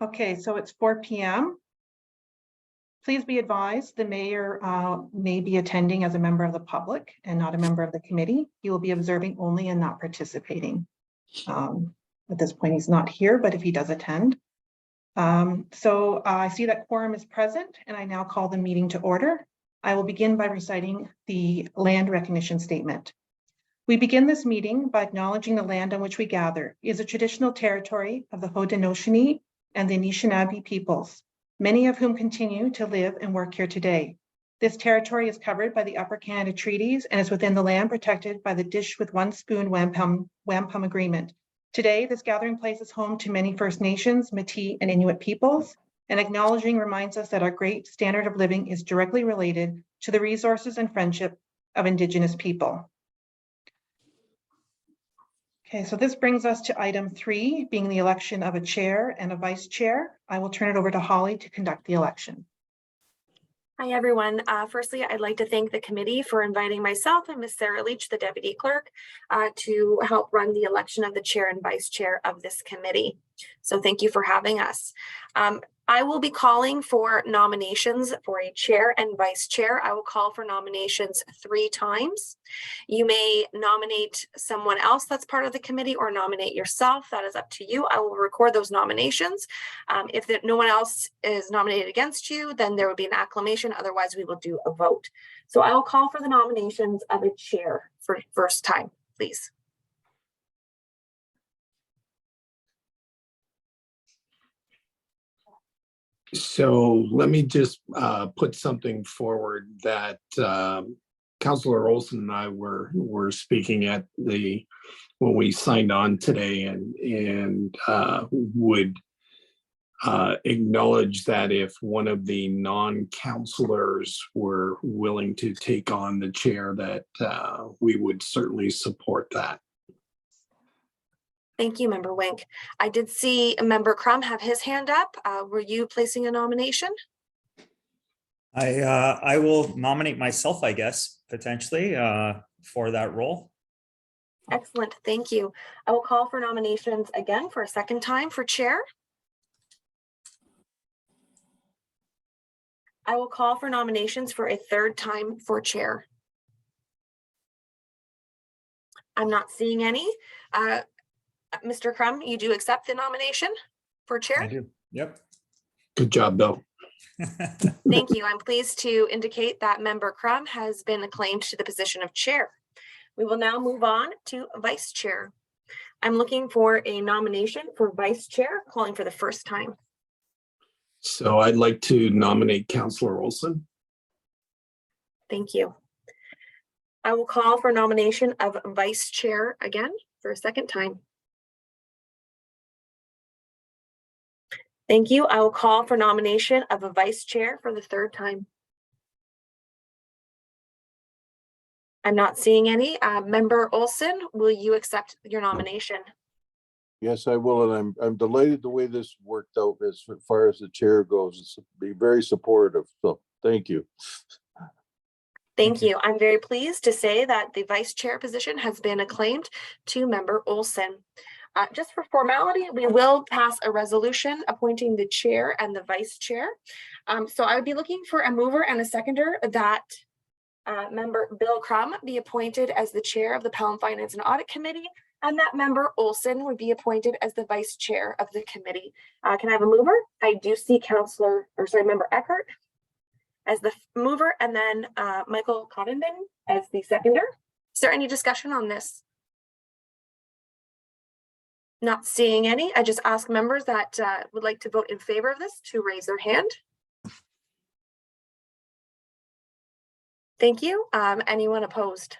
Okay, so it's 4 p.m. Please be advised the mayor may be attending as a member of the public and not a member of the committee. He will be observing only and not participating. At this point, he's not here, but if he does attend. So I see that quorum is present, and I now call the meeting to order. I will begin by reciting the land recognition statement. We begin this meeting by acknowledging the land on which we gather is a traditional territory of the Haudenosaunee and the Anishinaabe peoples, many of whom continue to live and work here today. This territory is covered by the Upper Canada Treaties and is within the land protected by the Dish with One Spoon Wampum Agreement. Today, this gathering place is home to many First Nations, Métis, and Inuit peoples, and acknowledging reminds us that our great standard of living is directly related to the resources and friendship of Indigenous people. Okay, so this brings us to item 3, being the election of a chair and a vice chair. I will turn it over to Holly to conduct the election. Hi, everyone. Firstly, I'd like to thank the committee for inviting myself and Ms. Sarah Leach, the deputy clerk, to help run the election of the chair and vice chair of this committee. So thank you for having us. I will be calling for nominations for a chair and vice chair. I will call for nominations 3 times. You may nominate someone else that's part of the committee or nominate yourself. That is up to you. I will record those nominations. If no one else is nominated against you, then there will be an acclamation. Otherwise, we will do a vote. So I will call for the nominations of a chair for first time, please. So let me just put something forward that Councillor Olson and I were speaking at when we signed on today, and would acknowledge that if one of the non-councillors were willing to take on the chair, that we would certainly support that. Thank you, Member Wink. I did see Member Crum have his hand up. Were you placing a nomination? I will nominate myself, I guess, potentially for that role. Excellent, thank you. I will call for nominations again for a second time for chair. I will call for nominations for a third time for chair. I'm not seeing any. Mr. Crum, you do accept the nomination for chair? I do. Yep. Good job, Bill. Thank you. I'm pleased to indicate that Member Crum has been acclaimed to the position of chair. We will now move on to vice chair. I'm looking for a nomination for vice chair, calling for the first time. So I'd like to nominate Councillor Olson. Thank you. I will call for nomination of vice chair again for a second time. Thank you. I will call for nomination of a vice chair for the third time. I'm not seeing any. Member Olson, will you accept your nomination? Yes, I will, and I'm delighted the way this worked out as far as the chair goes. It's be very supportive. So thank you. Thank you. I'm very pleased to say that the vice chair position has been acclaimed to Member Olson. Just for formality, we will pass a resolution appointing the chair and the vice chair. So I would be looking for a mover and a seconder that Member Bill Crum be appointed as the chair of the Pelham Finance and Audit Committee, and that Member Olson would be appointed as the vice chair of the committee. Can I have a mover? I do see Member Eckert as the mover, and then Michael Cottenden as the seconder. Is there any discussion on this? Not seeing any. I just ask members that would like to vote in favor of this to raise their hand. Thank you. Anyone opposed?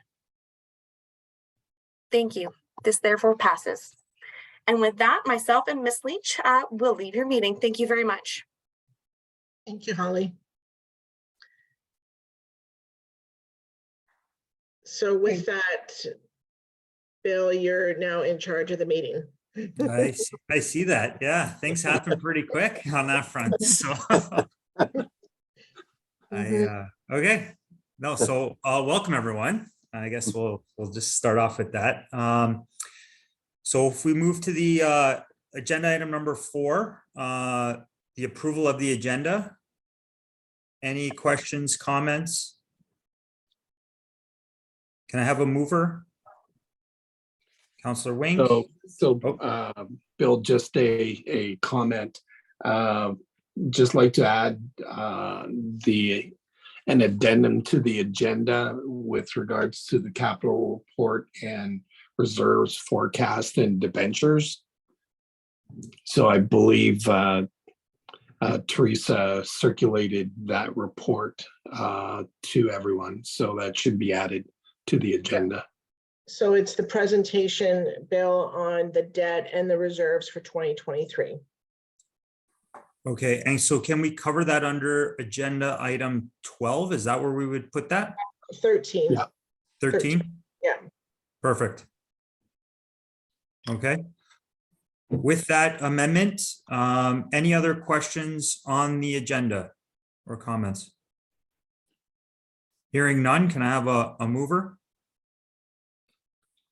Thank you. This therefore passes. And with that, myself and Ms. Leach will leave your meeting. Thank you very much. Thank you, Holly. So with that, Bill, you're now in charge of the meeting. I see that. Yeah, things happen pretty quick on that front. So okay. No, so welcome everyone. I guess we'll just start off with that. So if we move to the agenda item number 4, the approval of the agenda. Any questions, comments? Can I have a mover? Counselor Wink? Bill, just a comment. Just like to add an addendum to the agenda with regards to the capital report and reserves forecast and debentures. So I believe Teresa circulated that report to everyone, so that should be added to the agenda. So it's the presentation, Bill, on the debt and the reserves for 2023. Okay, and so can we cover that under agenda item 12? Is that where we would put that? 13. Yeah. 13? Yeah. Perfect. Okay. With that amendment, any other questions on the agenda or comments? Hearing none, can I have a mover?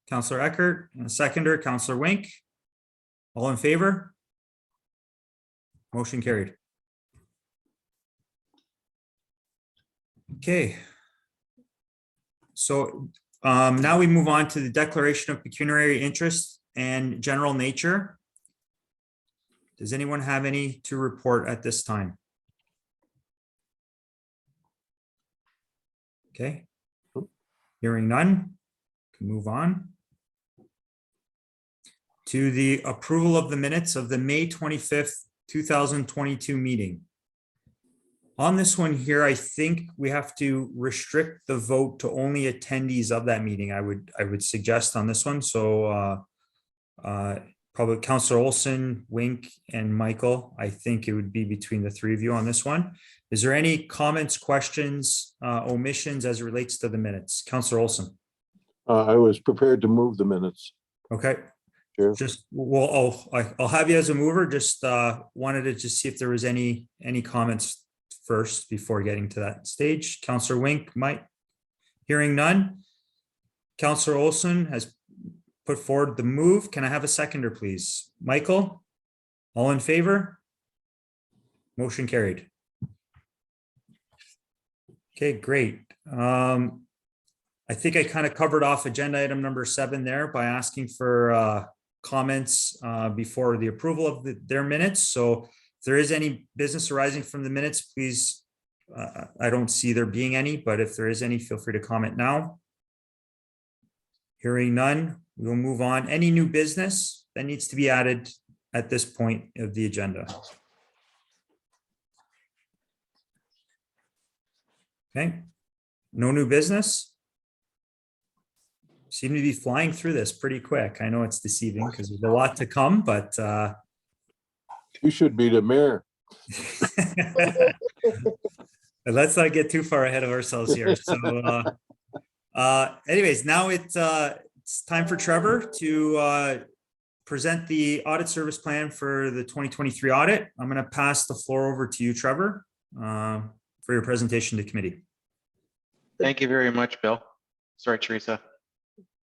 Counselor Eckert, and a seconder, Counselor Wink. All in favor? Motion carried. Okay. So now we move on to the declaration of pecuniary interest and general nature. Does anyone have any to report at this time? Okay. Hearing none, can move on to the approval of the minutes of the May 25th, 2022 meeting. On this one here, I think we have to restrict the vote to only attendees of that meeting. I would suggest on this one. So probably Councillor Olson, Wink, and Michael. I think it would be between the 3 of you on this one. Is there any comments, questions, omissions as it relates to the minutes? Councillor Olson. I was prepared to move the minutes. Okay. Sure. Just, well, I'll have you as a mover. Just wanted to just see if there was any comments first before getting to that stage. Councillor Wink, Mike. Hearing none. Councillor Olson has put forward the move. Can I have a seconder, please? Michael, all in favor? Motion carried. Okay, great. I think I kind of covered off agenda item number 7 there by asking for comments before the approval of their minutes. So if there is any business arising from the minutes, please, I don't see there being any, but if there is any, feel free to comment now. Hearing none, we'll move on. Any new business that needs to be added at this point of the agenda? Okay, no new business. Seem to be flying through this pretty quick. I know it's deceiving because there's a lot to come, but You should be the mayor. let's not get too far ahead of ourselves here. So anyways, now it's time for Trevor to present the audit service plan for the 2023 audit. I'm going to pass the floor over to you, Trevor, for your presentation to committee. Thank you very much, Bill. Sorry, Teresa.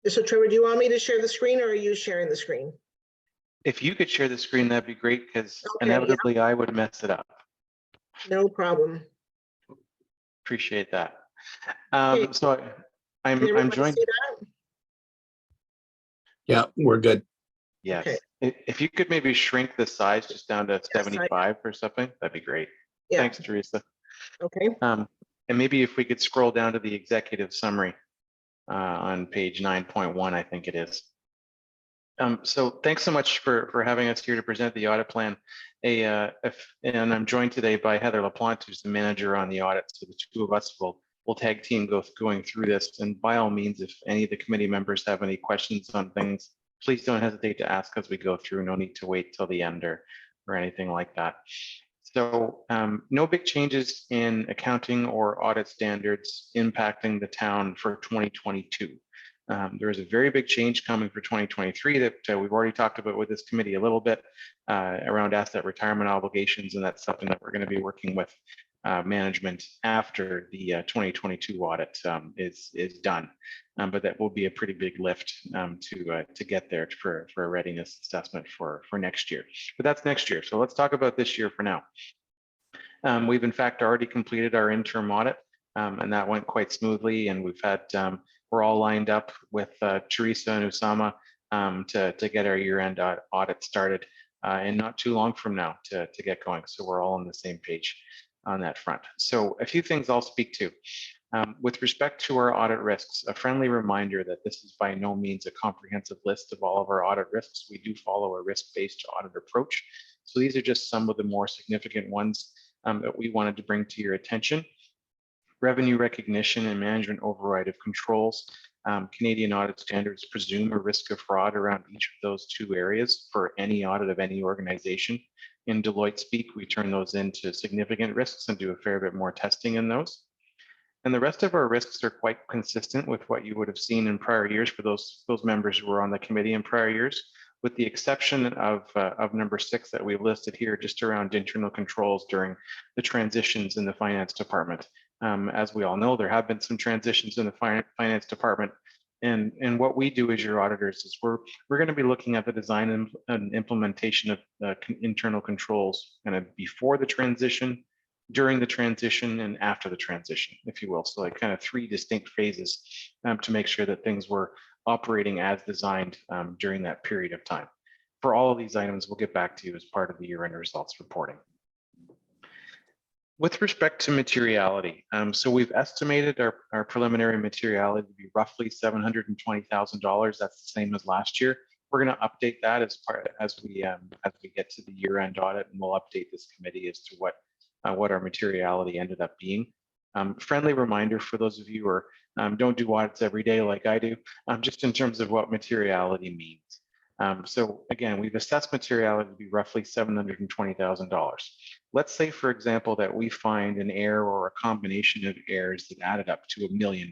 So Trevor, do you want me to share the screen or are you sharing the screen? If you could share the screen, that'd be great, because Okay, yeah. inevitably I would mess it up. No problem. Appreciate that. Okay. So Can I'm everybody joined. see that? Yeah, we're good. Yes. Okay. If you could maybe shrink the size just down to I- 75 or something, that'd be great. Yeah. Thanks, Teresa. Okay. And maybe if we could scroll down to the executive summary on page 9.1, I think it is. So thanks so much for having us here to present the audit plan. And I'm joined today by Heather LaPlante, who's the manager on the audit. So the two of us will tag team going through this. And by all means, if any of the committee members have any questions on things, please don't hesitate to ask as we go through. No need to wait till the end or anything like that. So no big changes in accounting or audit standards impacting the town for 2022. There is a very big change coming for 2023 that we've already talked about with this committee a little bit around asset retirement obligations, and that's something that we're going to be working with management after the 2022 audit is done. But that will be a pretty big lift to get there for a readiness assessment for next year. But that's next year. So let's talk about this year for now. We've in fact already completed our interim audit, and that went quite smoothly. And we've had we're all lined up with Teresa and Usama to get our year-end audit started, and not too long from now to get going. So we're all on the same page on that front. So a few things I'll speak to. With respect to our audit risks, a friendly reminder that this is by no means a comprehensive list of all of our audit risks. We do follow a risk-based audit approach. So these are just some of the more significant ones that we wanted to bring to your attention. Revenue recognition and management override of controls. Canadian audit standards presume a risk of fraud around each of those two areas for any audit of any organization. In Deloitte speak, we turn those into significant risks and do a fair bit more testing in those. And the rest of our risks are quite consistent with what you would have seen in prior years for those members who were on the committee in prior years, with the exception of number 6 that we've listed here, just around internal controls during the transitions in the finance department. As we all know, there have been some transitions in the finance department. And what we do as your auditors is we're going to be looking at the design and implementation of internal controls kind of before the transition, during the transition, and after the transition, if you will. So like kind of 3 distinct phases to make sure that things were operating as designed during that period of time. For all of these items, we'll get back to you as part of the year-end results reporting. With respect to materiality, so we've estimated our preliminary materiality to be roughly $720,000. That's the same as last year. We're going to update that as we get to the year-end audit, and we'll update this committee as to what our materiality ended up being. Friendly reminder for those of you who don't do audits every day like I do, just in terms of what materiality means. So again, we've assessed materiality to be roughly $720,000. Let's say, for example, that we find an error or a combination of errors that added up to $1 million.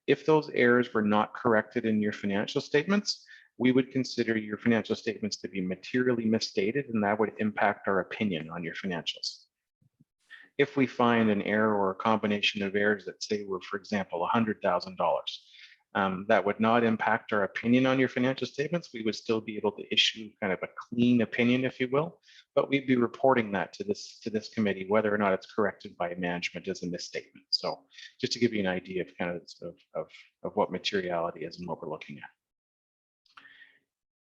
If those errors were not corrected in your financial statements, we would consider your financial statements to be materially misstated, and that would impact our opinion on your financials. If we find an error or a combination of errors that say were, for example, $100,000, that would not impact our opinion on your financial statements. We would still be able to issue kind of a clean opinion, if you will, but we'd be reporting that to this committee, whether or not it's corrected by management as a misstatement. So just to give you an idea of kind of what materiality is and what we're looking at.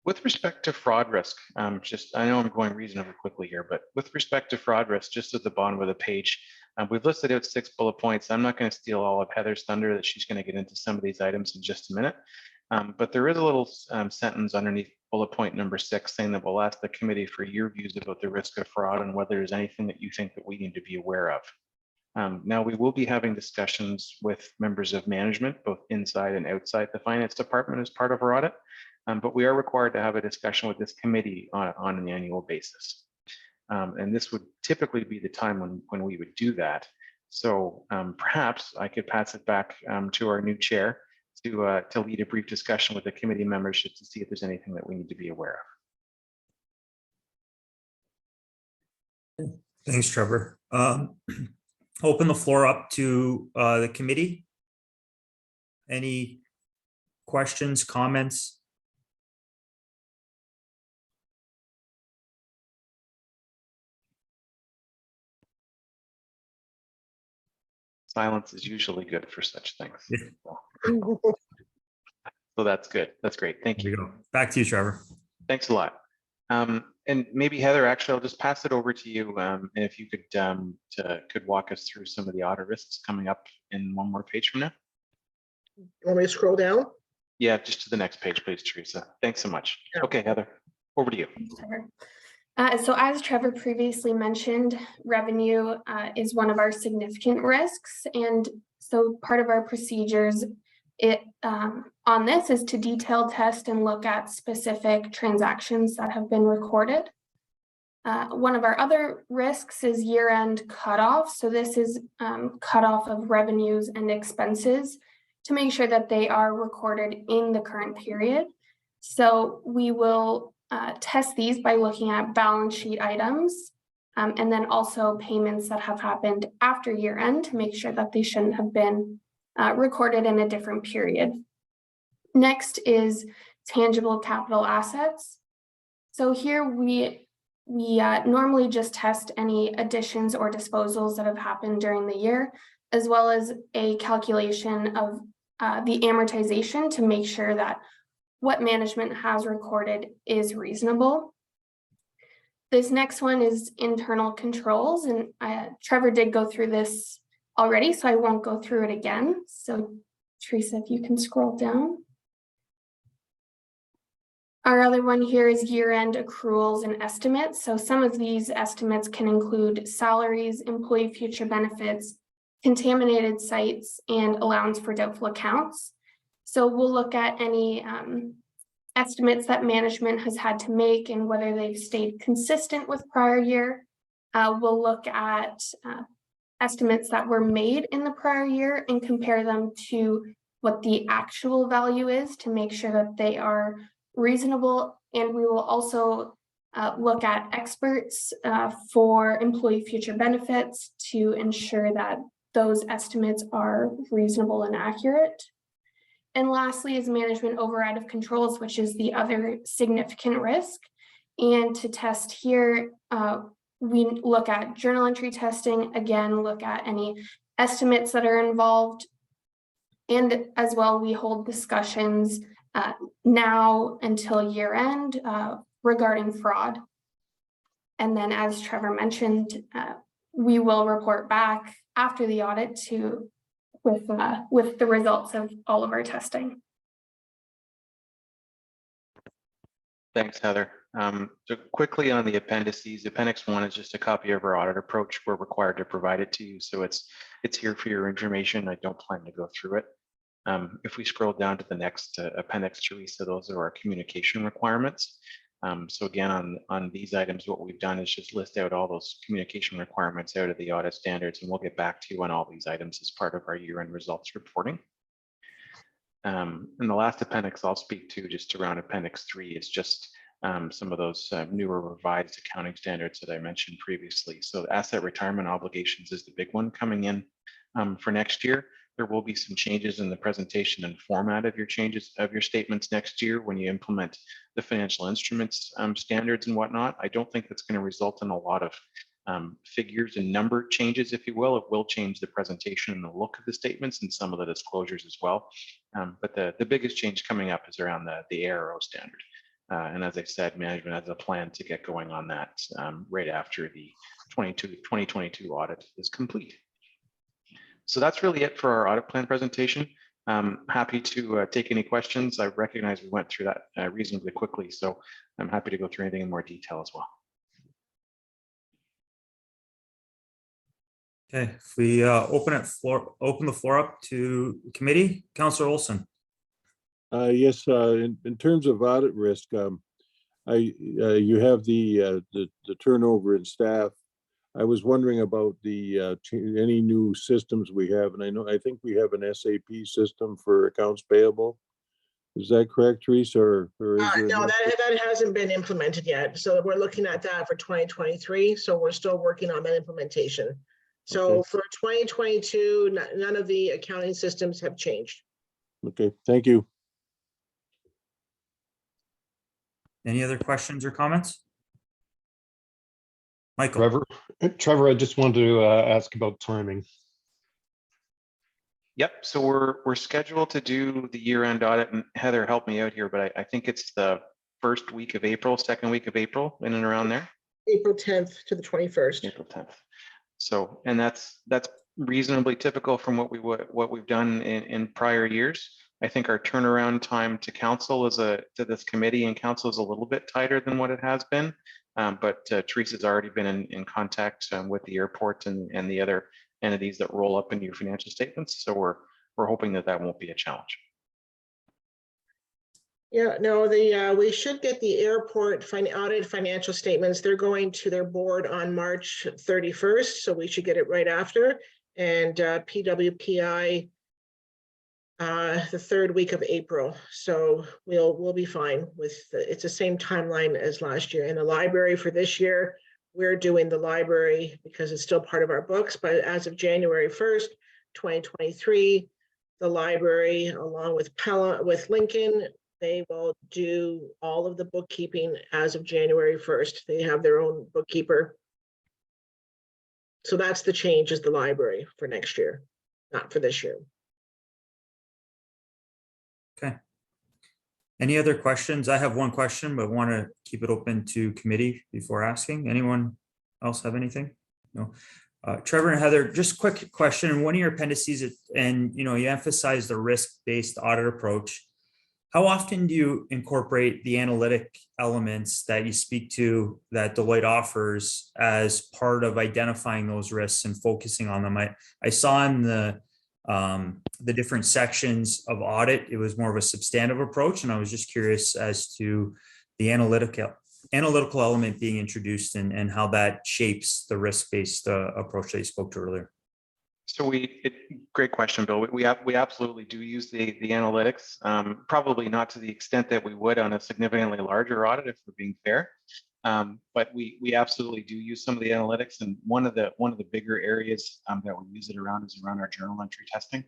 With respect to fraud risk, I know I'm going reasonably quickly here, but with respect to fraud risk, just at the bottom of the page, we've listed out 6 bullet points. I'm not going to steal all of Heather's thunder, that she's going to get into some of these items in just a minute. But there is a little sentence underneath bullet point number 6 saying that we'll ask the committee for your views about the risk of fraud and whether there's anything that you think that we need to be aware of. Now, we will be having discussions with members of management, both inside and outside the finance department as part of our audit. But we are required to have a discussion with this committee on an annual basis. And this would typically be the time when we would do that. So perhaps I could pass it back to our new chair to lead a brief discussion with the committee members to see if there's anything that we need to be aware of. Thanks, Trevor. Open the floor up to the committee. Any questions, comments? Silence is usually good for such things. Yeah. So that's good. That's great. Thank you. Here we go. Back to you, Trevor. Thanks a lot. And maybe Heather, actually, I'll just pass it over to you. And if you could walk us through some of the audit risks coming up in one more page from now. Want me to scroll down? Yeah, just to the next page, please, Teresa. Thanks so much. Yeah. Okay, Heather, over to you. Thanks, Trevor. So as Trevor previously mentioned, revenue is one of our significant risks. And so part of our procedures on this is to detail test and look at specific transactions that have been recorded. One of our other risks is year-end cutoff. So this is cutoff of revenues and expenses to make sure that they are recorded in the current period. So we will test these by looking at balance sheet items And then also payments that have happened after year end to make sure that they shouldn't have been recorded in a different period. Next is tangible capital assets. So here we normally just test any additions or disposals that have happened during the year, as well as a calculation of the amortization to make sure that what management has recorded is reasonable. This next one is internal controls, and Trevor did go through this already, so I won't go through it again. So Teresa, if you can scroll down. Our other one here is year-end accruals and estimates. So some of these estimates can include salaries, employee future benefits, contaminated sites, and allowance for doubtful accounts. So we'll look at any estimates that management has had to make and whether they've stayed consistent with prior year. We'll look at estimates that were made in the prior year and compare them to what the actual value is to make sure that they are reasonable. And we will also look at experts for employee future benefits to ensure that those estimates are reasonable and accurate. And lastly is management override of controls, which is the other significant risk. And to test here, we look at journal entry testing, again, look at any estimates that are involved. And as well, we hold discussions now until year end regarding fraud. And then as Trevor mentioned, we will report back after the audit with the results of all of our testing. Thanks, Heather. So quickly on the appendices, Appendix 1 is just a copy of our audit approach. We're required to provide it to you, so it's here for your information. I don't plan to go through it. If we scroll down to the next appendix, Teresa, those are our communication requirements. So again, on these items, what we've done is just list out all those communication requirements out of the audit standards, and we'll get back to you on all these items as part of our year-end results reporting. And the last appendix I'll speak to just around Appendix 3 is just some of those newer revised accounting standards that I mentioned previously. So asset retirement obligations is the big one coming in for next year. There will be some changes in the presentation and format of your statements next year when you implement the financial instruments standards and whatnot. I don't think that's going to result in a lot of figures and number changes, if you will. It will change the presentation and the look of the statements and some of the disclosures as well. But the biggest change coming up is around the ARO standard. And as I said, management has a plan to get going on that right after the 2022 audit is complete. So that's really it for our audit plan presentation. Happy to take any questions. I recognize we went through that reasonably quickly, so I'm happy to go through anything in more detail as well. Okay, if we open the floor up to committee, Councillor Olson. Yes, in terms of audit risk, you have the turnover in staff. I was wondering about the any new systems we have, and I think we have an SAP system for accounts payable. Is that correct, Teresa? Or is there no, that hasn't been implemented yet. So we're looking at that for 2023. So we're still working on that implementation. So okay. For 2022, none of the accounting systems have changed. Okay, thank you. Any other questions or comments? Michael. Trevor, I just wanted to ask about timing. Yep, so we're scheduled to do the year-end audit, and Heather, help me out here, but I think it's the first week of April, second week of April, in and around there. April 10th to the 21st. April 10th. So, and that's reasonably typical from what we've done in prior years. I think our turnaround time to council to this committee and council is a little bit tighter than what it has been. But Teresa's already been in contact with the airport and the other entities that roll up into your financial statements. So we're hoping that won't be a challenge. Yeah, no, we should get the airport audit financial statements. They're going to their board on March 31st, so we should get it right after. And PWPI the third week of April. So we'll be fine with it's the same timeline as last year. In the library for this year, we're doing the library because it's still part of our books, but as of January 1st, 2023, the library, along with Pelham, with Lincoln, they will do all of the bookkeeping as of January 1st. They have their own bookkeeper. So that's the change, is the library for next year, not for this year. Okay. Any other questions? I have one question, but want to keep it open to committee before asking. Anyone else have anything? No. Trevor and Heather, just quick question. In one of your appendices, and you emphasize the risk-based audit approach. How often do you incorporate the analytic elements that you speak to that Deloitte offers as part of identifying those risks and focusing on them? I saw in the different sections of audit, it was more of a substantive approach, and I was just curious as to the analytical element being introduced and how that shapes the risk-based approach that you spoke to earlier. So great question, Bill. We absolutely do use the analytics, probably not to the extent that we would on a significantly larger audit, if we're being fair. But we absolutely do use some of the analytics, and one of the bigger areas that we use it around is around our journal entry testing.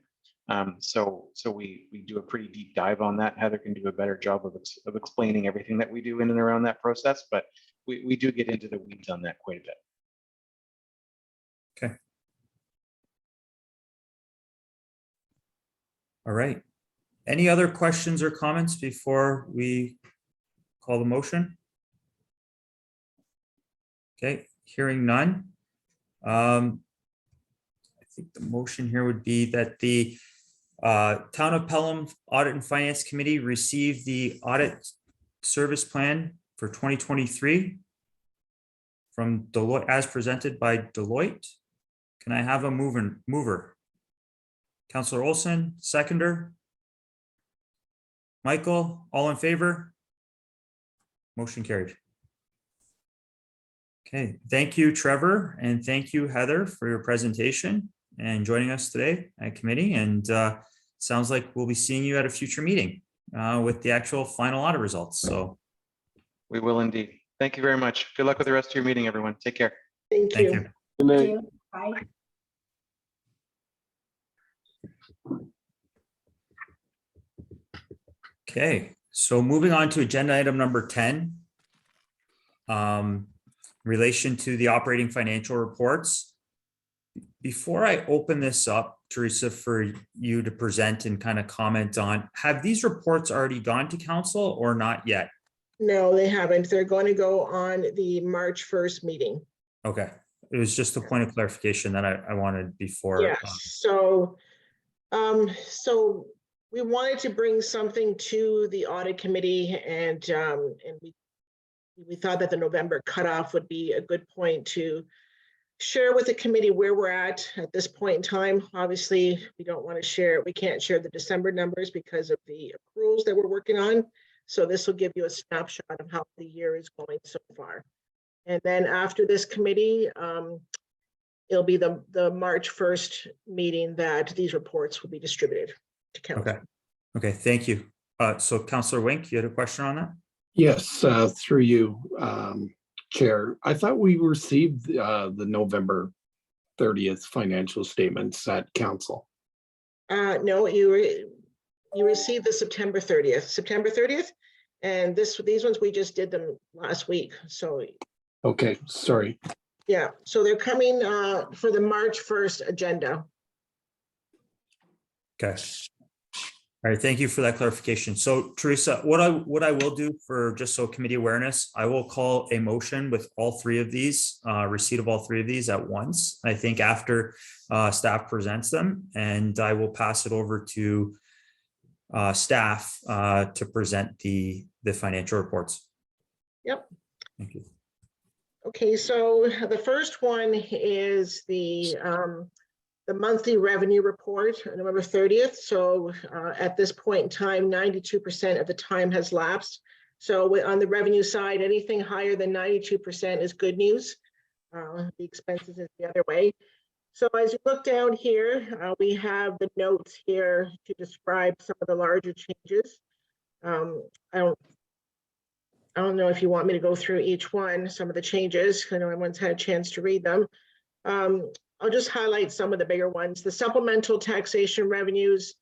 So we do a pretty deep dive on that. Heather can do a better job of explaining everything that we do in and around that process, but we do get into the weeds on that quite a bit. Okay. All right. Any other questions or comments before we call the motion? Okay, hearing none. I think the motion here would be that the Town of Pelham Audit and Finance Committee receive the audit service plan for 2023 from Deloitte, as presented by Deloitte. Can I have a mover? Councillor Olson, seconder. Michael, all in favor? Motion carried. Okay, thank you, Trevor, and thank you, Heather, for your presentation and joining us today at committee. And sounds like we'll be seeing you at a future meeting with the actual final audit results. So we will indeed. Thank you very much. Good luck with the rest of your meeting, everyone. Take care. Thank you. Good night. Bye. okay, so moving on to agenda item number 10. Relation to the operating financial reports. Before I open this up, Teresa, for you to present and kind of comment on, have these reports already gone to council or not yet? No, they haven't. They're going to go on the March 1st meeting. Okay, it was just a point of clarification that I wanted before. Yes, so we wanted to bring something to the audit committee, and we thought that the November cutoff would be a good point to share with the committee where we're at this point in time. Obviously, we don't want to share, we can't share the December numbers because of the accruals that we're working on. So this will give you a snapshot of how the year is going so far. And then after this committee, it'll be the March 1st meeting that these reports will be distributed to council. Okay, thank you. So Councillor Wink, you had a question on that? Yes, through you, Chair. I thought we received the November 30th financial statements at council. No, you received the September 30th. And these ones, we just did them last week. So. Okay, sorry. Yeah, so they're coming for the March 1st agenda. Okay. All right, thank you for that clarification. So Teresa, what I will do for just so committee awareness, I will call a motion with all three of these, receipt of all three of these at once. I think after staff presents them, and I will pass it over to staff to present the financial reports. Yep. Thank you. Okay, so the first one is the monthly revenue report on November 30th. So at this point in time, 92% of the time has lapsed. So on the revenue side, anything higher than 92% is good news. The expenses is the other way. So as you look down here, we have the notes here to describe some of the larger changes. I don't know if you want me to go through each one, some of the changes. I know everyone's had a chance to read them. I'll just highlight some of the bigger ones. The supplemental taxation revenues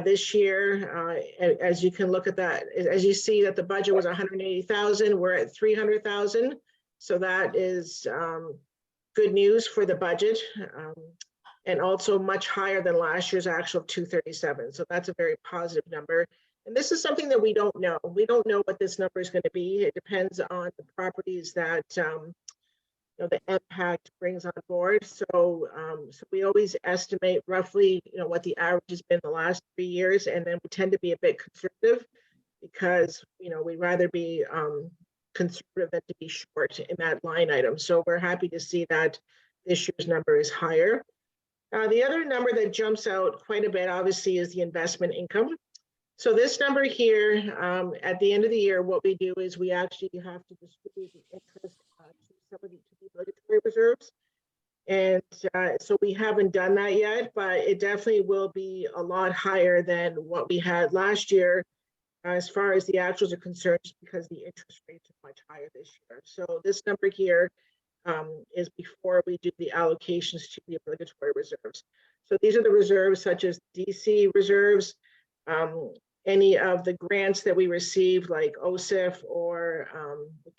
this year, as you can look at that, as you see that the budget was 180,000, we're at 300,000. So that is good news for the budget, and also much higher than last year's actual 237. So that's a very positive number. And this is something that we don't know. We don't know what this number is going to be. It depends on the properties that the impact brings on board. So we always estimate roughly, what the average has been the last 3 years, and then we tend to be a bit conservative because we'd rather be conservative than to be short in that line item. So we're happy to see that this year's number is higher. The other number that jumps out quite a bit, obviously, is the investment income. So this number here, at the end of the year, what we do is we actually have to distribute the interest to some of the obligatory reserves. And so we haven't done that yet, but it definitely will be a lot higher than what we had last year as far as the actuals are concerned, because the interest rates are much higher this year. So this number here is before we do the allocations to the obligatory reserves. So these are the reserves such as DC reserves, any of the grants that we receive like OSIF or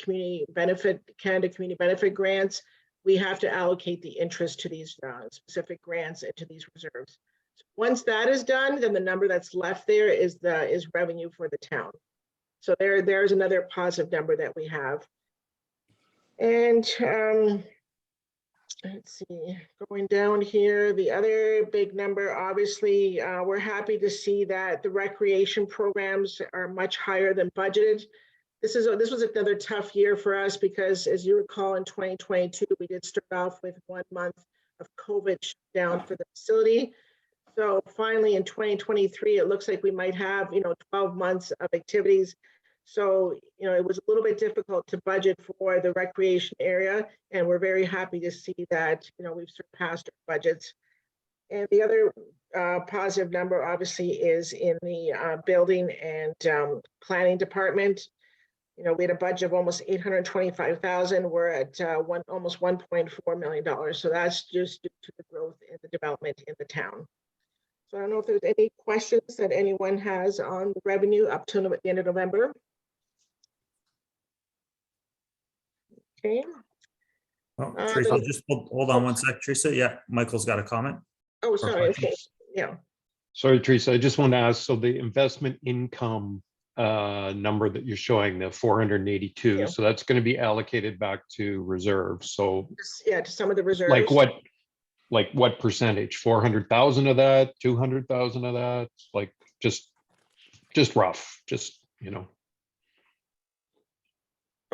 community benefit, Canada community benefit grants, we have to allocate the interest to these specific grants and to these reserves. So once that is done, then the number that's left there is revenue for the town. So there's another positive number that we have. And let's see, going down here, the other big number, obviously, we're happy to see that the recreation programs are much higher than budgeted. This was another tough year for us because, as you recall, in 2022, we did start off with 1 month of COVID down for the facility. So finally, in 2023, it looks like we might have, 12 months of activities. So, it was a little bit difficult to budget for the recreation area, and we're very happy to see that, we've surpassed our budgets. And the other positive number, obviously, is in the building and planning department. We had a budget of almost 825,000. We're at almost $1.4 million. So that's just due to the growth in the development in the town. So I don't know if there's any questions that anyone has on the revenue up to the end of November. Okay. Oh, Teresa, just hold on one sec, Teresa. Yeah, Michael's got a comment. Oh, sorry. Okay. Yeah. Sorry, Teresa, I just want to ask, so the investment income number that you're showing, the 482, Yeah. so that's going to be allocated back to reserves. So Yeah, to some of the reserves. Like what percentage? 400,000 of that, 200,000 of that? Like just rough,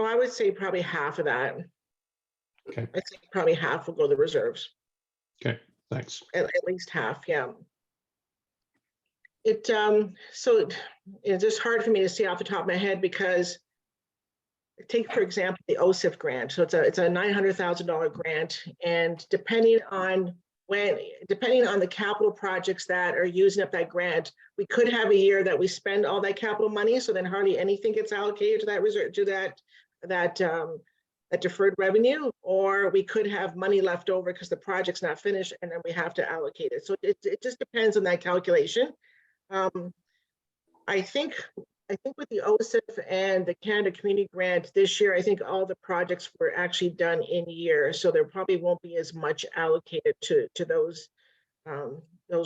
Oh, I would say probably half of that. Okay. I think probably half will go to reserves. Okay, thanks. At least half, yeah. So it's just hard for me to see off the top of my head because take, for example, the OSIF grant. So it's a $900,000 grant, and depending on the capital projects that are using up that grant, we could have a year that we spend all that capital money, so then hardly anything gets allocated to that reserve, to that deferred revenue, or we could have money left over because the project's not finished, and then we have to allocate it. So it just depends on that calculation. I think with the OSIF and the Canada Community Grant this year, I think all the projects were actually done in a year, so there probably won't be as much allocated to those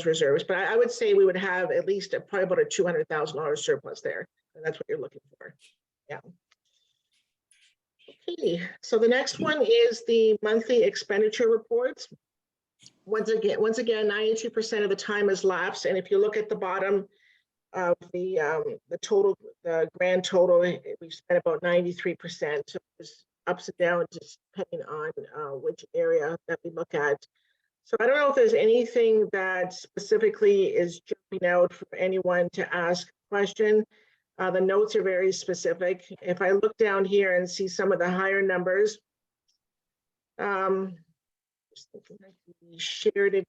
reserves. But I would say we would have at least probably about a $200,000 surplus there, and that's what you're looking for. Yeah. Okay, so the next one is the monthly expenditure reports. Once again, 92% of the time has lapsed, and if you look at the bottom of the grand total, we've spent about 93%. So there's ups and downs just depending on which area that we look at. So I don't know if there's anything that specifically is jumping out for anyone to ask a question. The notes are very specific. If I look down here and see some of the higher numbers, just thinking like the shared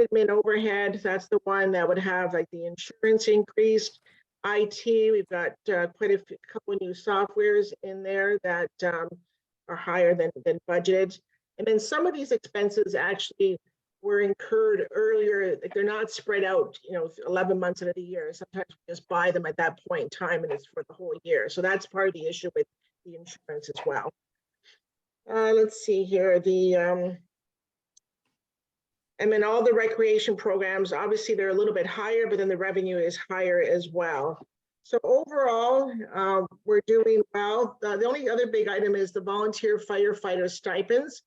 admin overhead, that's the one that would have like the insurance increase. IT, we've got quite a couple of new softwares in there that are higher than budgeted. And then some of these expenses actually were incurred earlier. Like, they're not spread out, 11 months into the year. Sometimes we just buy them at that point in time and it's for the whole year. So that's part of the issue with the insurance as well. Let's see here, and then all the recreation programs, obviously they're a little bit higher, but then the revenue is higher as well. So overall, we're doing well. The only other big item is the volunteer firefighter stipends.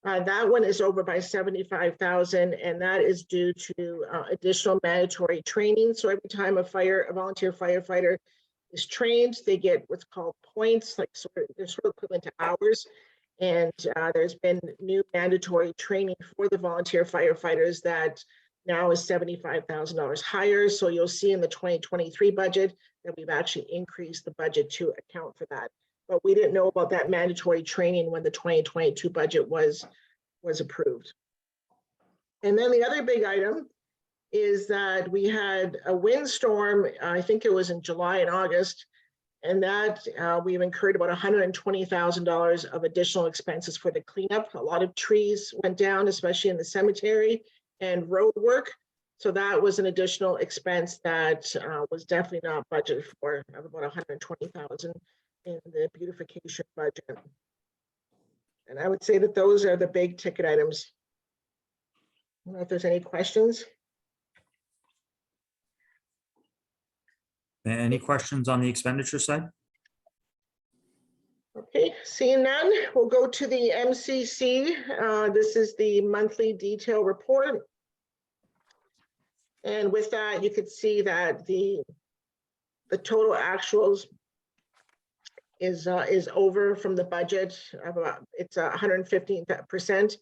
That one is over by 75,000, and that is due to additional mandatory training. So every time a volunteer firefighter is trained, they get what's called points, like they're sort of equivalent to hours. And there's been new mandatory training for the volunteer firefighters that now is $75,000 higher. So you'll see in the 2023 budget that we've actually increased the budget to account for that. But we didn't know about that mandatory training when the 2022 budget was approved. And then the other big item is that we had a windstorm, I think it was in July and August, and that we've incurred about $120,000 of additional expenses for the cleanup. A lot of trees went down, especially in the cemetery, and road work. So that was an additional expense that was definitely not budgeted for, of about $120,000 in the beautification budget. And I would say that those are the big ticket items. I don't know if there's any questions. Any questions on the expenditure side? Okay, seeing none, we'll go to the MCC. This is the monthly detail report. And with that, you could see that the total actuals is over from the budget of about, it's 115%.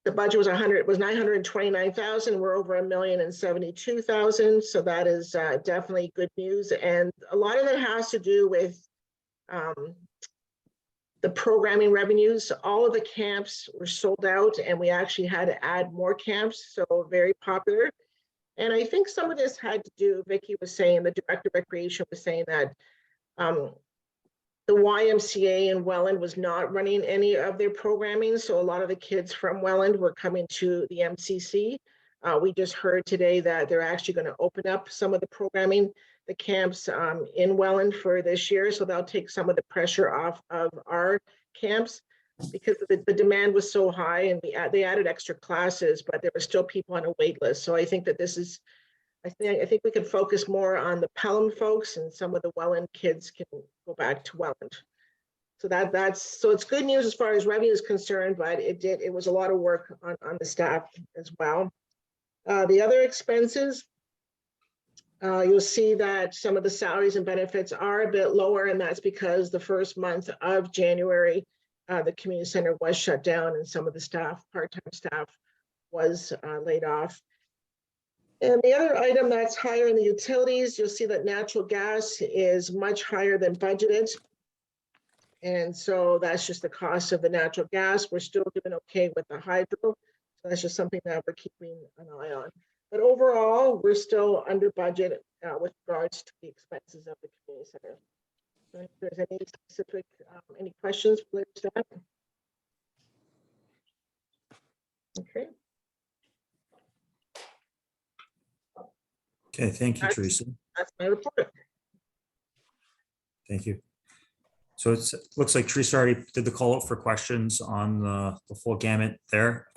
The budget was 929,000. We're over $1,072,000. So that is definitely good news. And a lot of it has to do with the programming revenues. All of the camps were sold out, and we actually had to add more camps. So very popular. And I think some of this had to do, Vicki was saying, the director of recreation was saying that the YMCA in Welland was not running any of their programming. So a lot of the kids from Welland were coming to the MCC. We just heard today that they're actually going to open up some of the programming, the camps in Welland for this year. So they'll take some of the pressure off of our camps, because the demand was so high, and they added extra classes, but there were still people on a wait list. So I think that this is, I think we can focus more on the Pelham folks, and some of the Welland kids can go back to Welland. So so it's good news as far as revenue is concerned, but it was a lot of work on the staff as well. The other expenses, you'll see that some of the salaries and benefits are a bit lower, and that's because the first month of January, the community center was shut down, and some of the staff, part-time staff, was laid off. And the other item that's higher in the utilities, you'll see that natural gas is much higher than budgeted. And so that's just the cost of the natural gas. We're still doing okay with the hydro. So that's just something that we're keeping an eye on. But overall, we're still under budget with regards to the expenses of the community center. So if there's any specific, any questions for staff? Okay. Okay, thank you, Teresa. That's my report. Thank you. So it looks like Teresa already did the call out for questions on the full gamut there.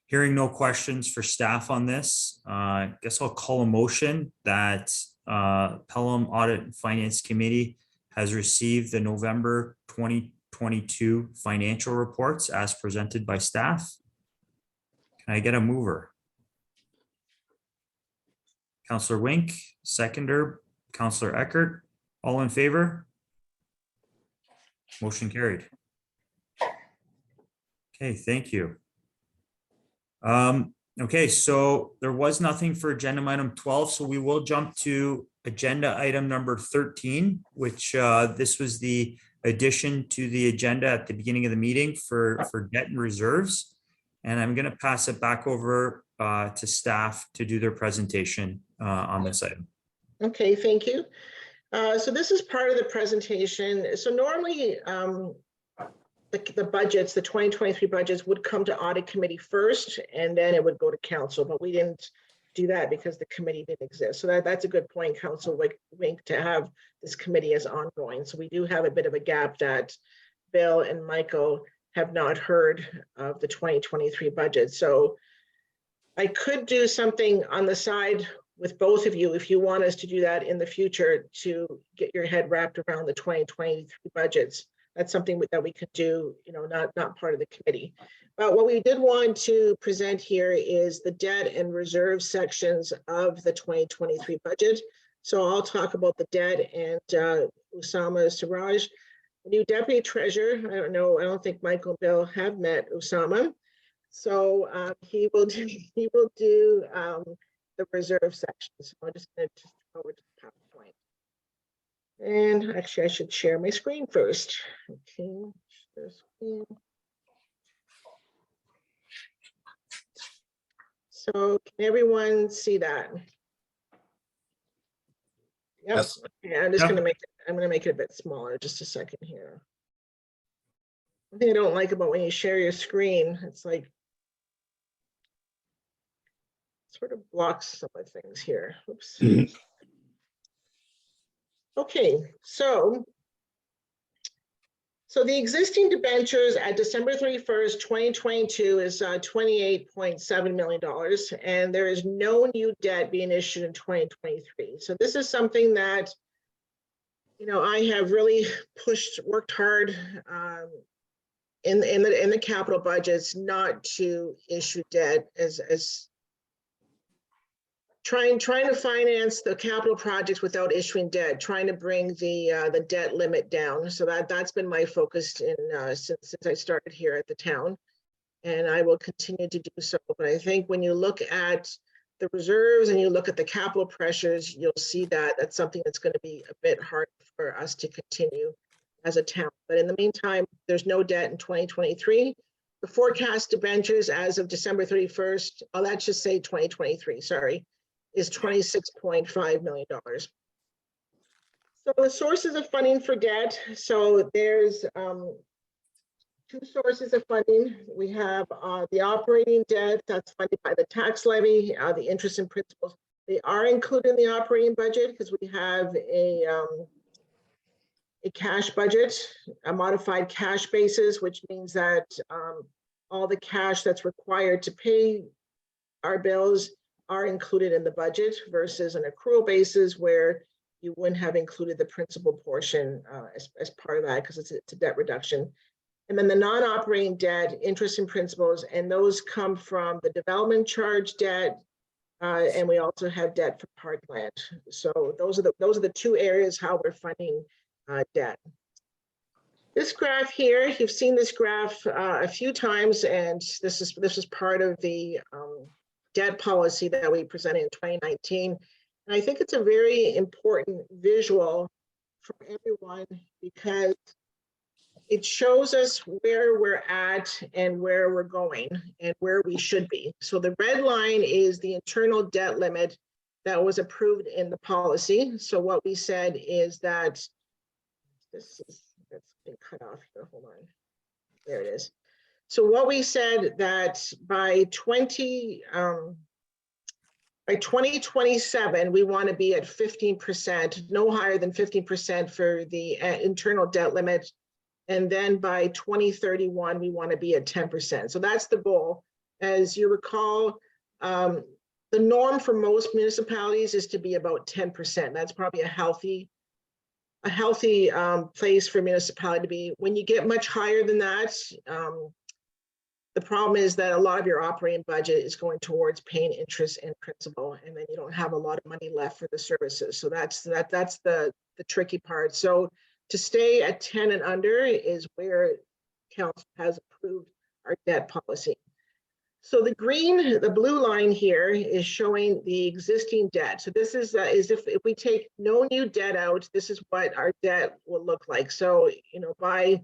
Hearing no questions for staff on this, I guess I'll call a motion that Pelham Audit and Finance Committee has received the November 2022 financial reports as presented by staff. Can I get a mover? Councillor Wink, seconder, Councillor Eckert, all in favor? Motion carried. Okay, thank you. Okay, so there was nothing for agenda item 12, so we will jump to agenda item number 13, which this was the addition to the agenda at the beginning of the meeting for debt and reserves. And I'm going to pass it back over to staff to do their presentation on this item. Okay, thank you. So this is part of the presentation. So normally the budgets, the 2023 budgets would come to audit committee first, and then it would go to council, but we didn't do that because the committee didn't exist. So that's a good point, Council Wink, to have this committee as ongoing. So we do have a bit of a gap that Bill and Michael have not heard of the 2023 budget. So I could do something on the side with both of you if you want us to do that in the future to get your head wrapped around the 2023 budgets. That's something that we could do, you know, not part of the committee. But what we did want to present here is the debt and reserve sections of the 2023 budget. So I'll talk about the debt, and Usama Siraj, the new deputy treasurer. I don't think Michael and Bill have met Usama. So he will do the reserve section. So I'm just going to go over to the PowerPoint. And actually, I should share my screen first. Okay, share screen. So can everyone see that? Yep. Yes. Yeah, I'm just going to make it. I'm going to make it a bit smaller. Just a second here. One thing I don't like about when you share your screen, it's like sort of blocks some of the things here. Oops. Okay, so the existing debentures at December 31st, 2022 is $28.7 million, and there is no new debt being issued in 2023. So this is something that, you know, I have really worked hard in the capital budgets not to issue debt, as trying to finance the capital projects without issuing debt, trying to bring the debt limit down. So that's been my focus since I started here at the town, and I will continue to do so. But I think when you look at the reserves and you look at the capital pressures, you'll see that that's something that's going to be a bit hard for us to continue as a town. But in the meantime, there's no debt in 2023. The forecast debentures as of December 31st, oh, let's just say 2023, sorry, is $26.5 million. So the sources of funding for debt. So there's two sources of funding. We have the operating debt that's funded by the tax levy, the interest and principals. They are included in the operating budget because we have a cash budget, a modified cash basis, which means that all the cash that's required to pay our bills are included in the budget versus an accrual basis where you wouldn't have included the principal portion as part of that because it's a debt reduction. And then the non-operating debt, interest and principals, and those come from the development charge debt, and we also have debt for parkland. So those are the two areas how we're funding debt. This graph here, you've seen this graph a few times, and this is part of the debt policy that we presented in 2019. And I think it's a very important visual for everyone because it shows us where we're at and where we're going and where we should be. So the red line is the internal debt limit that was approved in the policy. So what we said is that that's been cut off here. Hold on. There it is. So what we said that by 2027, we want to be at 15%, no higher than 15% for the internal debt limit. And then by 2031, we want to be at 10%. So that's the goal. As you recall, the norm for most municipalities is to be about 10%. That's probably a healthy place for municipality to be. When you get much higher than that, the problem is that a lot of your operating budget is going towards paying interest and principal, and then you don't have a lot of money left for the services. So that's the tricky part. So to stay at 10 and under is where council has approved our debt policy. So the blue line here is showing the existing debt. So this is if we take no new debt out, this is what our debt will look like. So, you know, by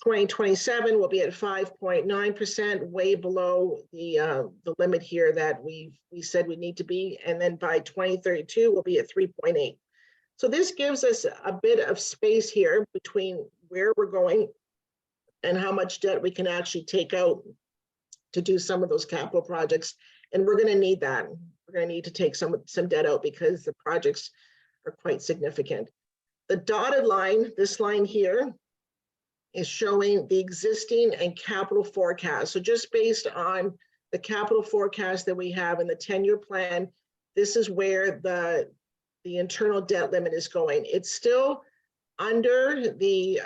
2027 will be at 5.9%, way below the limit here that we said we need to be. And then by 2032, we'll be at 3.8. So this gives us a bit of space here between where we're going and how much debt we can actually take out to do some of those capital projects. And we're going to need that. We're going to need to take some debt out because the projects are quite significant. The dotted line, this line here, is showing the existing and capital forecast. So just based on the capital forecast that we have in the 10-year plan, this is where the internal debt limit is going. It's still under the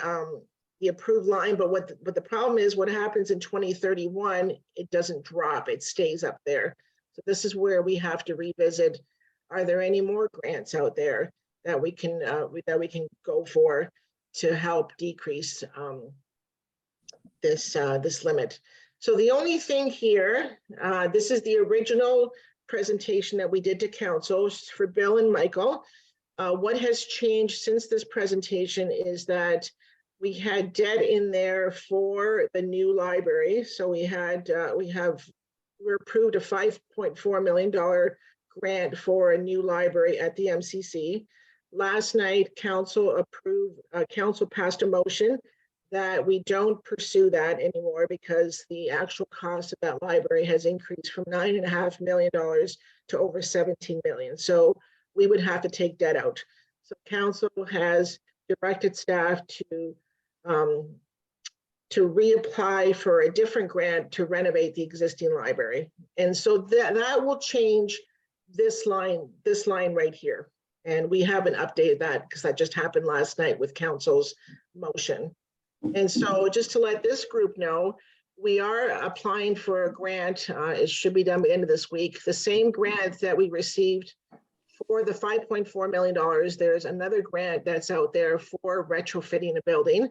approved line, but what the problem is, what happens in 2031, it doesn't drop, it stays up there. So this is where we have to revisit, are there any more grants out there that we can go for to help decrease this limit. So the only thing here, this is the original presentation that we did to council for Bill and Michael. What has changed since this presentation is that we had debt in there for the new library. So we're approved a $5.4 million grant for a new library at the MCC. Last night, council passed a motion that we don't pursue that anymore because the actual cost of that library has increased from $9.5 million to over 17 million. So we would have to take debt out. So council has directed staff to reapply for a different grant to renovate the existing library. And so that will change this line right here. And we haven't updated that because that just happened last night with council's motion. And so just to let this group know, we are applying for a grant. It should be done by the end of this week. The same grant that we received for the $5.4 million, there's another grant that's out there for retrofitting a building.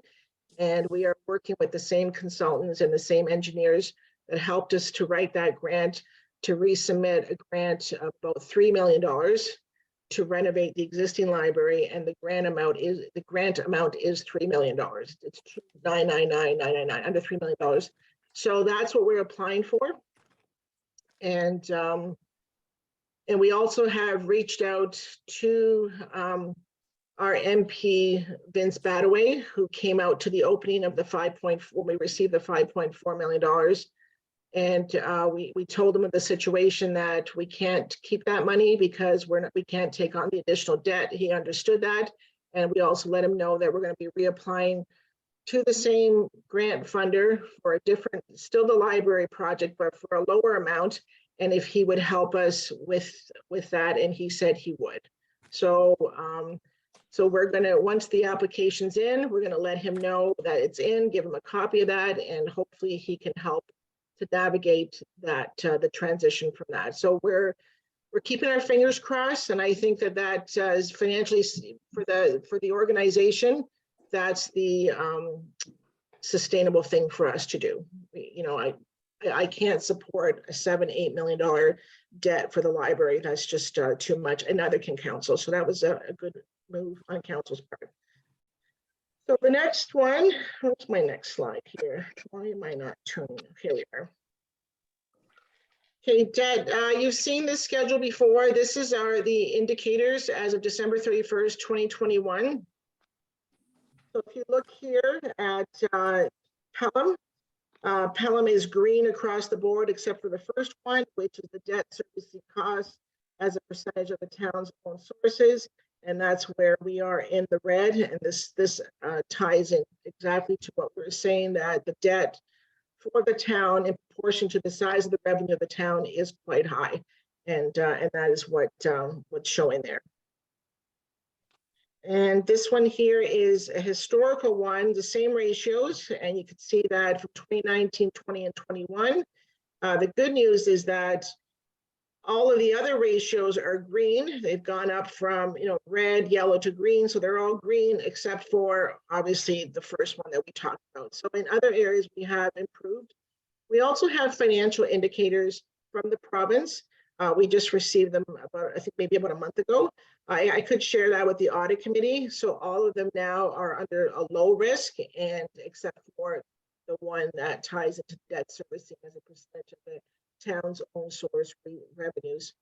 And we are working with the same consultants and the same engineers that helped us to write that grant to resubmit a grant of about $3 million to renovate the existing library, and the grant amount is $3 million. It's $999,999, under $3 million. So that's what we're applying for. And we also have reached out to our MP Vince Badaway, who came out to the opening of the we received the $5.4 million. And we told them of the situation that we can't keep that money because we can't take on the additional debt. He understood that. And we also let him know that we're going to be reapplying to the same grant funder for a different, still the library project, but for a lower amount. And if he would help us with that, and he said he would. So we're going to, once the application's in, we're going to let him know that it's in, give him a copy of that, and hopefully he can help to navigate that the transition from that. So we're keeping our fingers crossed, and I think that is financially for the organization, that's the sustainable thing for us to do. I can't support a $7-8 million debt for the library. That's just too much, and neither can council. So that was a good move on council's part. So the next one, what's my next slide here? Why am I not turning? Here we are. Okay, debt. You've seen this schedule before. This is the indicators as of December 31st, 2021. So if you look here at Pelham, Pelham is green across the board except for the first one, which is the debt servicing cost as a percentage of the town's own sources. And that's where we are in the red. And this ties in exactly to what we were saying, that the debt for the town in proportion to the size of the revenue of the town is quite high. And that is what's showing there. And this one here is a historical one, the same ratios. And you can see that from 2019, 20, and 21. The good news is that all of the other ratios are green. They've gone up from red, yellow to green. So they're all green except for obviously the first one that we talked about. So in other areas we have improved. We also have financial indicators from the province. We just received them about, I think maybe about a month ago. I could share that with the audit committee. So all of them now are under a low risk, and except for the one that ties into debt servicing as a percentage of the town's own source revenues.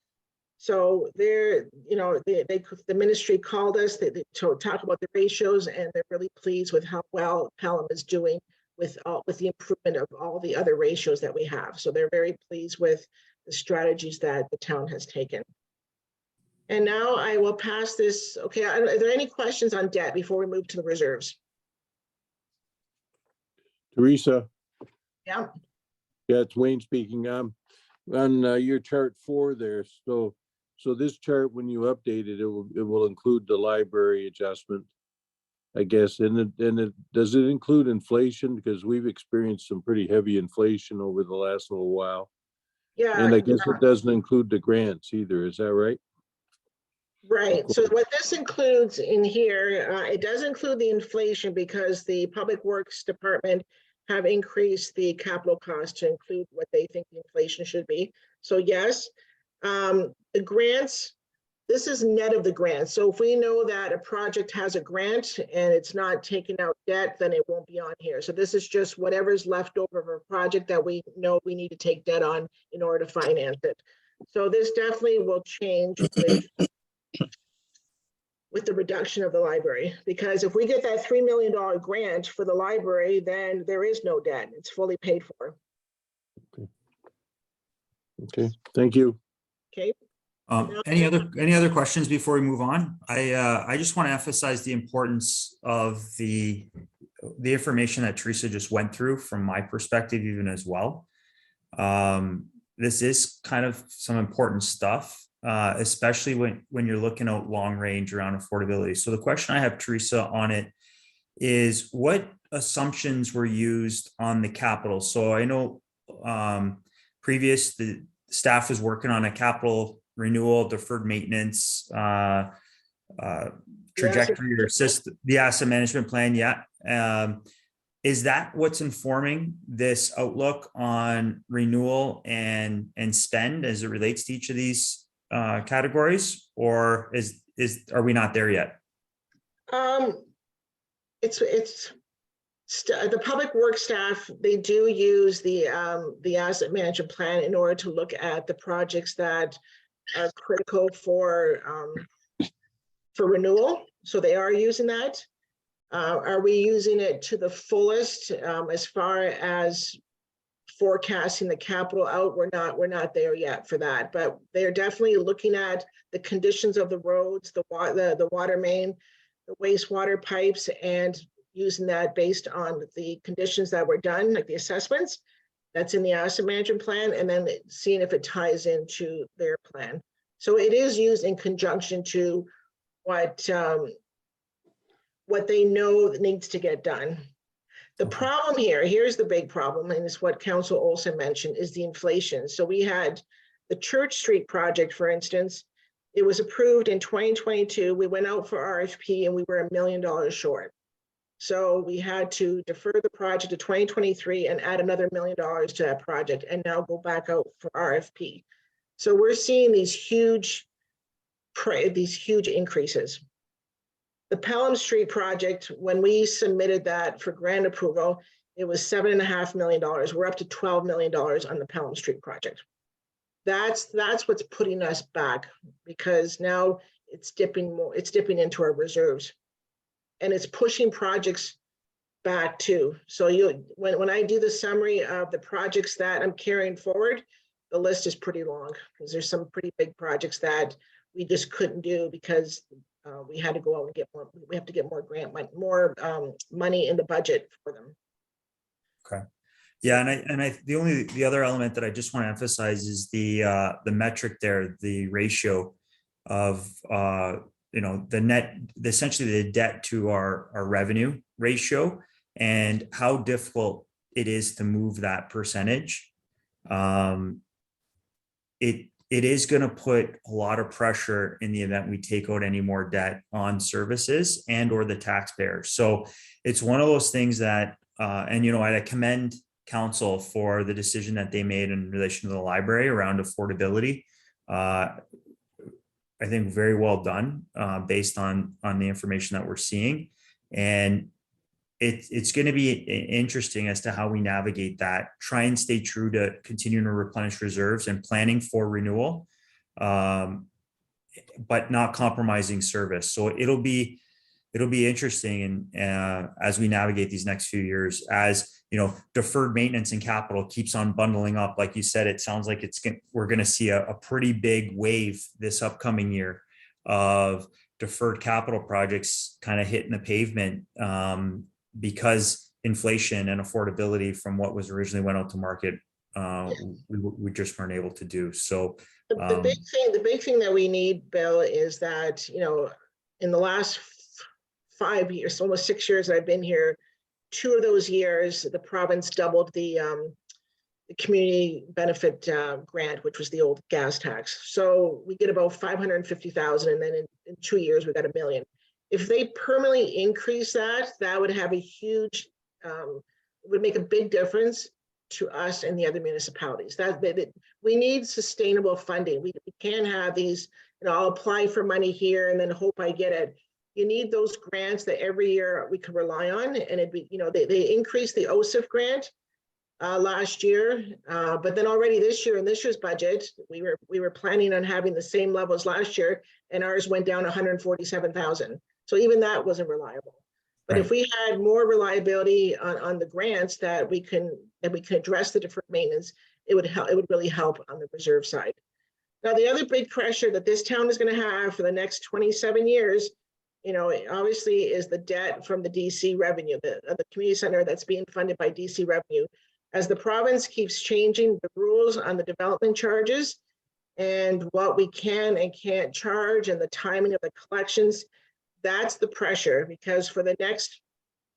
So they're, the ministry called us to talk about the ratios, and they're really pleased with how well Pelham is doing with the improvement of all the other ratios that we have. So they're very pleased with the strategies that the town has taken. And now I will pass this. Okay, are there any questions on debt before we move to the reserves? Teresa? Yeah. Yeah, it's Wayne speaking. On your chart 4 there, so this chart, when you update it, it will include the library adjustment, I guess. And does it include inflation? Because we've experienced some pretty heavy inflation over the last little while. Yeah. And I guess it doesn't include the grants either. Is that right? Right. So what this includes in here, it does include the inflation because the Public Works Department have increased the capital cost to include what they think the inflation should be. So yes, the grants, this is net of the grants. So if we know that a project has a grant and it's not taking out debt, then it won't be on here. So this is just whatever's left over of a project that we know we need to take debt on in order to finance it. So this definitely will change with the reduction of the library, because if we get that $3 million grant for the library, then there is no debt. It's fully paid for. Okay, thank you. Okay. Any other questions before we move on? I just want to emphasize the importance of the information that Teresa just went through from my perspective, even as well. This is kind of some important stuff, especially when you're looking at long range around affordability. So the question I have, Teresa, on it is, what assumptions were used on the capital? So I know the staff was working on a capital renewal, deferred maintenance, trajectory or system, the asset management plan. Yeah. Is that what's informing this outlook on renewal and spend as it relates to each of these categories, or are we not there yet? It's the public works staff. They do use the asset management plan in order to look at the projects that are critical for renewal. So they are using that. Are we using it to the fullest as far as forecasting the capital out? We're not there yet for that, but they're definitely looking at the conditions of the roads, the water main, the wastewater pipes, and using that based on the conditions that were done, like the assessments that's in the asset management plan, and then seeing if it ties into their plan. So it is used in conjunction to what they know that needs to get done. The problem here's the big problem, and it's what Council Olson mentioned, is the inflation. So we had the Church Street project, for instance. It was approved in 2022. We went out for RFP and we were $1 million short. So we had to defer the project to 2023 and add another $1 million to that project, and now go back out for RFP. So we're seeing these huge increases. The Pelham Street project, when we submitted that for grant approval, it was $7.5 million. We're up to $12 million on the Pelham Street project. That's what's putting us back, because now it's dipping into our reserves, and it's pushing projects back too. So when I do the summary of the projects that I'm carrying forward, the list is pretty long, because there's some pretty big projects that we just couldn't do because we had to go out and get more. We have to get more grant money, more money in the budget for them. Okay. Yeah, the other element that I just want to emphasize is the metric there, the ratio of the net, essentially the debt to our revenue ratio, and how difficult it is to move that percentage. It is going to put a lot of pressure in the event we take out any more debt on services and or the taxpayers. So it's one of those things that, I commend council for the decision that they made in relation to the library around affordability. I think very well done based on the information that we're seeing. And it's going to be interesting as to how we navigate that, try and stay true to continuing to replenish reserves and planning for renewal, but not compromising service. So it'll be interesting, and as we navigate these next few years, as you know, deferred maintenance and capital keeps on bundling up. Like you said, it sounds like we're going to see a pretty big wave this upcoming year of deferred capital projects kind of hitting the pavement because inflation and affordability from what was originally went out to market, we just weren't able to do. So the big thing that we need, Bill, is that, you know, in the last 5 years, almost 6 years that I've been here, 2 of those years, the province doubled the community benefit grant, which was the old gas tax. So we get about 550,000, and then in 2 years we got $1 million. If they permanently increase that, that would have a huge, would make a big difference to us and the other municipalities. We need sustainable funding. We can't have these, you know, I'll apply for money here and then hope I get it. You need those grants that every year we can rely on, and it'd be, you know, they increased the OSIF grant last year, but then already this year in this year's budget, we were planning on having the same levels last year, and ours went down 147,000. So even that wasn't reliable. But right. If we had more reliability on the grants that we can address the deferred maintenance, it would help. It would really help on the reserve side. Now, the other big pressure that this town is going to have for the next 27 years, you know, obviously, is the debt from the DC revenue, the community center that's being funded by DC revenue. As the province keeps changing the rules on the development charges and what we can and can't charge and the timing of the collections, that's the pressure, because for the next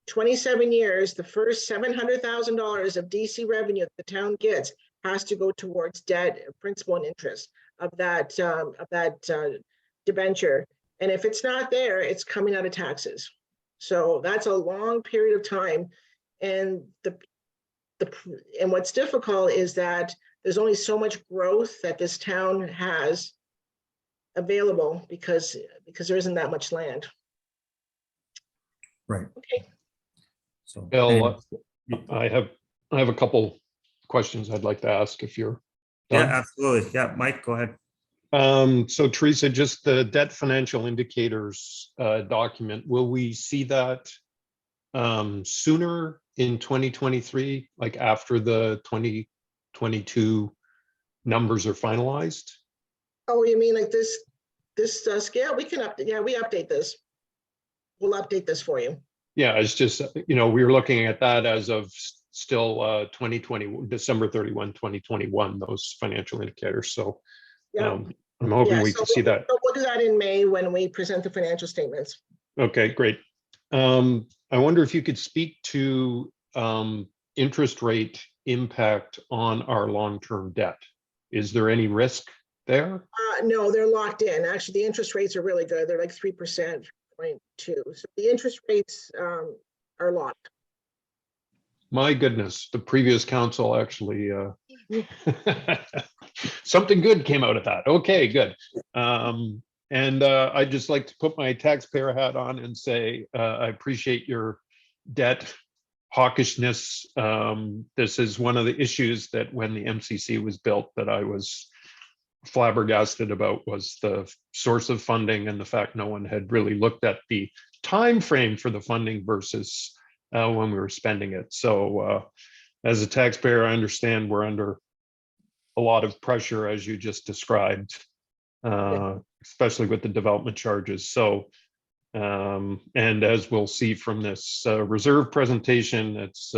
27 years, the first $700,000 of DC revenue that the town gets has to go towards debt, principal and interest of that debenture. And if it's not there, it's coming out of taxes. So that's a long period of time. And what's difficult is that there's only so much growth that this town has available because there isn't that much land. Right. Okay. So Bill, I have a couple questions I'd like to ask if you're done. yeah, absolutely. Yeah, Mike, go ahead. So Teresa, just the debt financial indicators document, will we see that sooner in 2023, like after the 2022 numbers are finalized? Oh, you mean like this scale? We can update. Yeah, we update this. We'll update this for you. Yeah, it's just, you know, we were looking at that as of still 2020, December 31, 2021, those financial indicators. So Yeah. I'm hoping we can see that. We'll do that in May when we present the financial statements. Okay, great. I wonder if you could speak to interest rate impact on our long-term debt. Is there any risk there? No, they're locked in. Actually, the interest rates are really good. They're like 3.2%. So the interest rates are locked. My goodness, the previous council actually, something good came out of that. Okay, good. And I'd just like to put my taxpayer hat on and say, I appreciate your debt hawkishness. This is one of the issues that when the MCC was built that I was flabbergasted about, was the source of funding and the fact no one had really looked at the time frame for the funding versus when we were spending it. So as a taxpayer, I understand we're under a lot of pressure, as you just described, especially with the development charges. So, and as we'll see from this reserve presentation, it's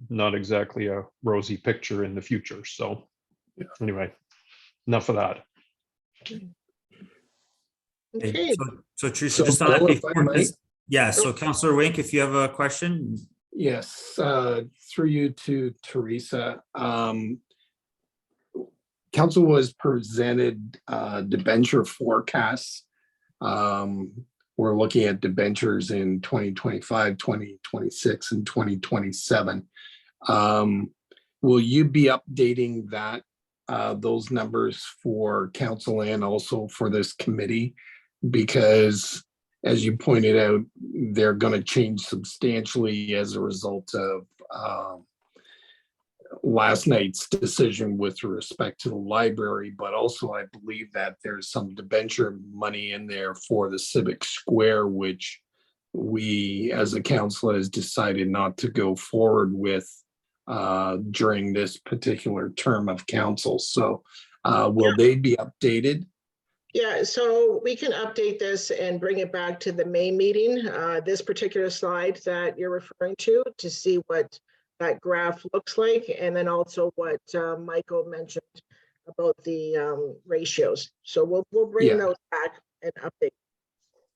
not exactly a rosy picture in the future. So anyway, enough of that. Okay. So Teresa, just on that before, yeah, so Councillor Wink, if you have a question. Yes, through you to Teresa. Council was presented debenture forecasts. We're looking at debentures in 2025, 2026, and 2027. Will you be updating that those numbers for council and also for this committee, because as you pointed out, they're going to change substantially as a result of last night's decision with respect to the library, but also I believe that there's some debenture money in there for the Civic Square, which we as a council has decided not to go forward with during this particular term of council. So will they be updated? Yeah, so we can update this and bring it back to the May meeting, this particular slide that you're referring to see what that graph looks like, and then also what Michael mentioned about the ratios. So we'll bring those back and update.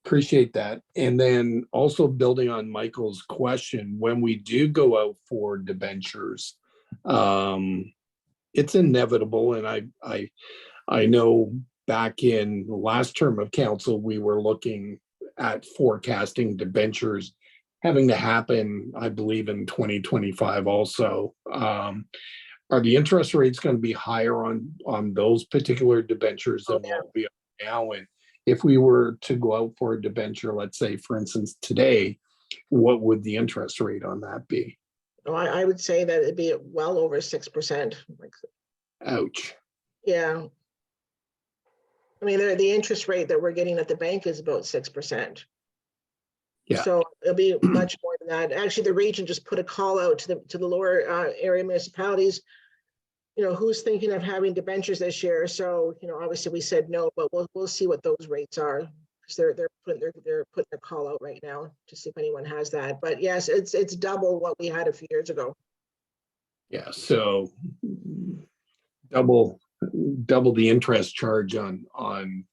Appreciate that. And then also building on Michael's question, when we do go out for debentures, it's inevitable. And I know back in the last term of council, we were looking at forecasting debentures having to happen, I believe, in 2025 also. Are the interest rates going to be higher on those particular debentures than what we are now? And if we were to go out for a debenture, let's say, for instance, today, what would the interest rate on that be? Oh, I would say that it'd be well over 6%. Ouch. Yeah. I mean, the interest rate that we're getting at the bank is about 6%. Yeah. So it'll be much more than that. Actually, the region just put a call out to the lower area municipalities, you know, who's thinking of having debentures this year. So, you know, obviously we said no, but we'll see what those rates are, because they're putting a call out right now to see if anyone has that. But yes, it's double what we had a few years ago. Yeah. So double the interest charge on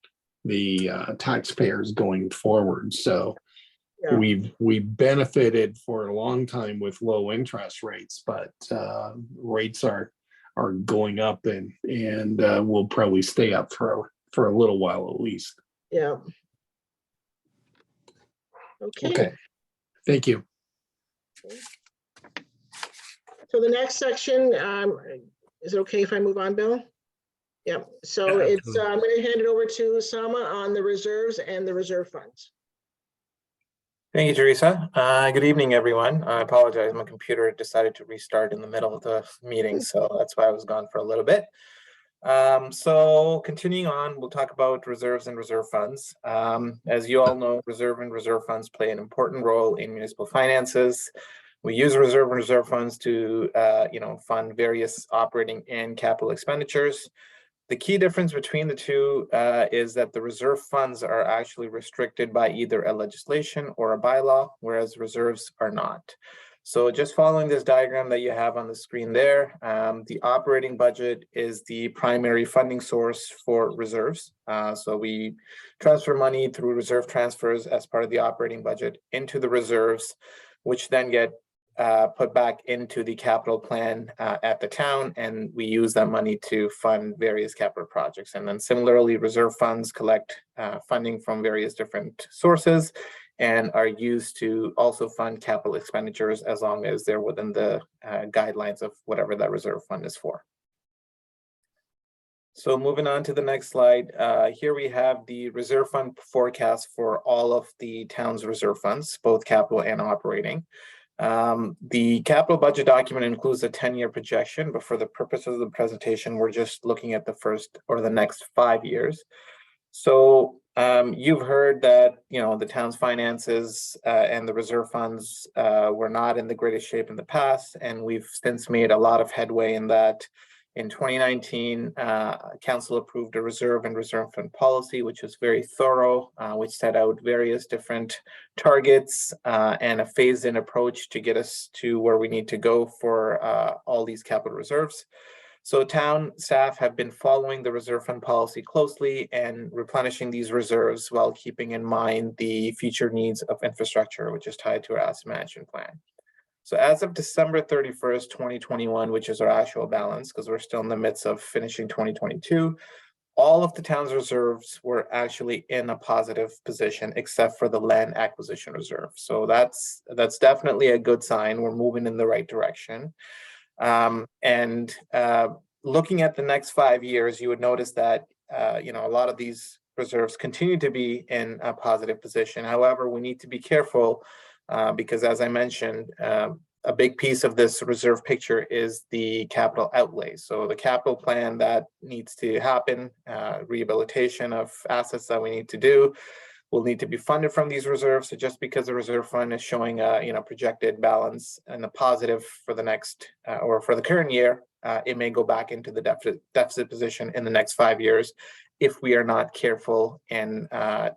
the taxpayers going forward. So Yeah. we've benefited for a long time with low interest rates, but rates are going up and will probably stay up for a little while at least. Yeah. Okay. Thank you. So the next section, is it okay if I move on, Bill? Yeah. So Yeah, it's I'm going to hand it over to Sama on the reserves and the reserve funds. Thank you, Teresa. Good evening, everyone. I apologize. My computer decided to restart in the middle of the meeting, so that's why I was gone for a little bit. So continuing on, we'll talk about reserves and reserve funds. As you all know, reserve and reserve funds play an important role in municipal finances. We use reserve and reserve funds to, fund various operating and capital expenditures. The key difference between the two is that the reserve funds are actually restricted by either a legislation or a bylaw, whereas reserves are not. So just following this diagram that you have on the screen there, the operating budget is the primary funding source for reserves. So we transfer money through reserve transfers as part of the operating budget into the reserves, which then get put back into the capital plan at the town, and we use that money to fund various capital projects. And then similarly, reserve funds collect funding from various different sources and are used to also fund capital expenditures as long as they're within the guidelines of whatever that reserve fund is for. So moving on to the next slide, here we have the reserve fund forecast for all of the town's reserve funds, both capital and operating. The capital budget document includes a 10-year projection, but for the purposes of the presentation, we're just looking at the first or the next 5 years. So you've heard that, the town's finances and the reserve funds were not in the greatest shape in the past, and we've since made a lot of headway in that. In 2019, Council approved a reserve and reserve fund policy, which was very thorough, which set out various different targets and a phased-in approach to get us to where we need to go for all these capital reserves. So town staff have been following the reserve fund policy closely and replenishing these reserves while keeping in mind the future needs of infrastructure, which is tied to our asset management plan. So as of December 31st, 2021, which is our actual balance, because we're still in the midst of finishing 2022, all of the town's reserves were actually in a positive position, except for the land acquisition reserve. So that's definitely a good sign. We're moving in the right direction. Looking at the next 5 years, you would notice that a lot of these reserves continue to be in a positive position. However, we need to be careful because, as I mentioned, a big piece of this reserve picture is the capital outlay. So the capital plan that needs to happen, rehabilitation of assets that we need to do, will need to be funded from these reserves. So just because the reserve fund is showing a projected balance and a positive for the next or for the current year, it may go back into the deficit position in the next 5 years if we are not careful and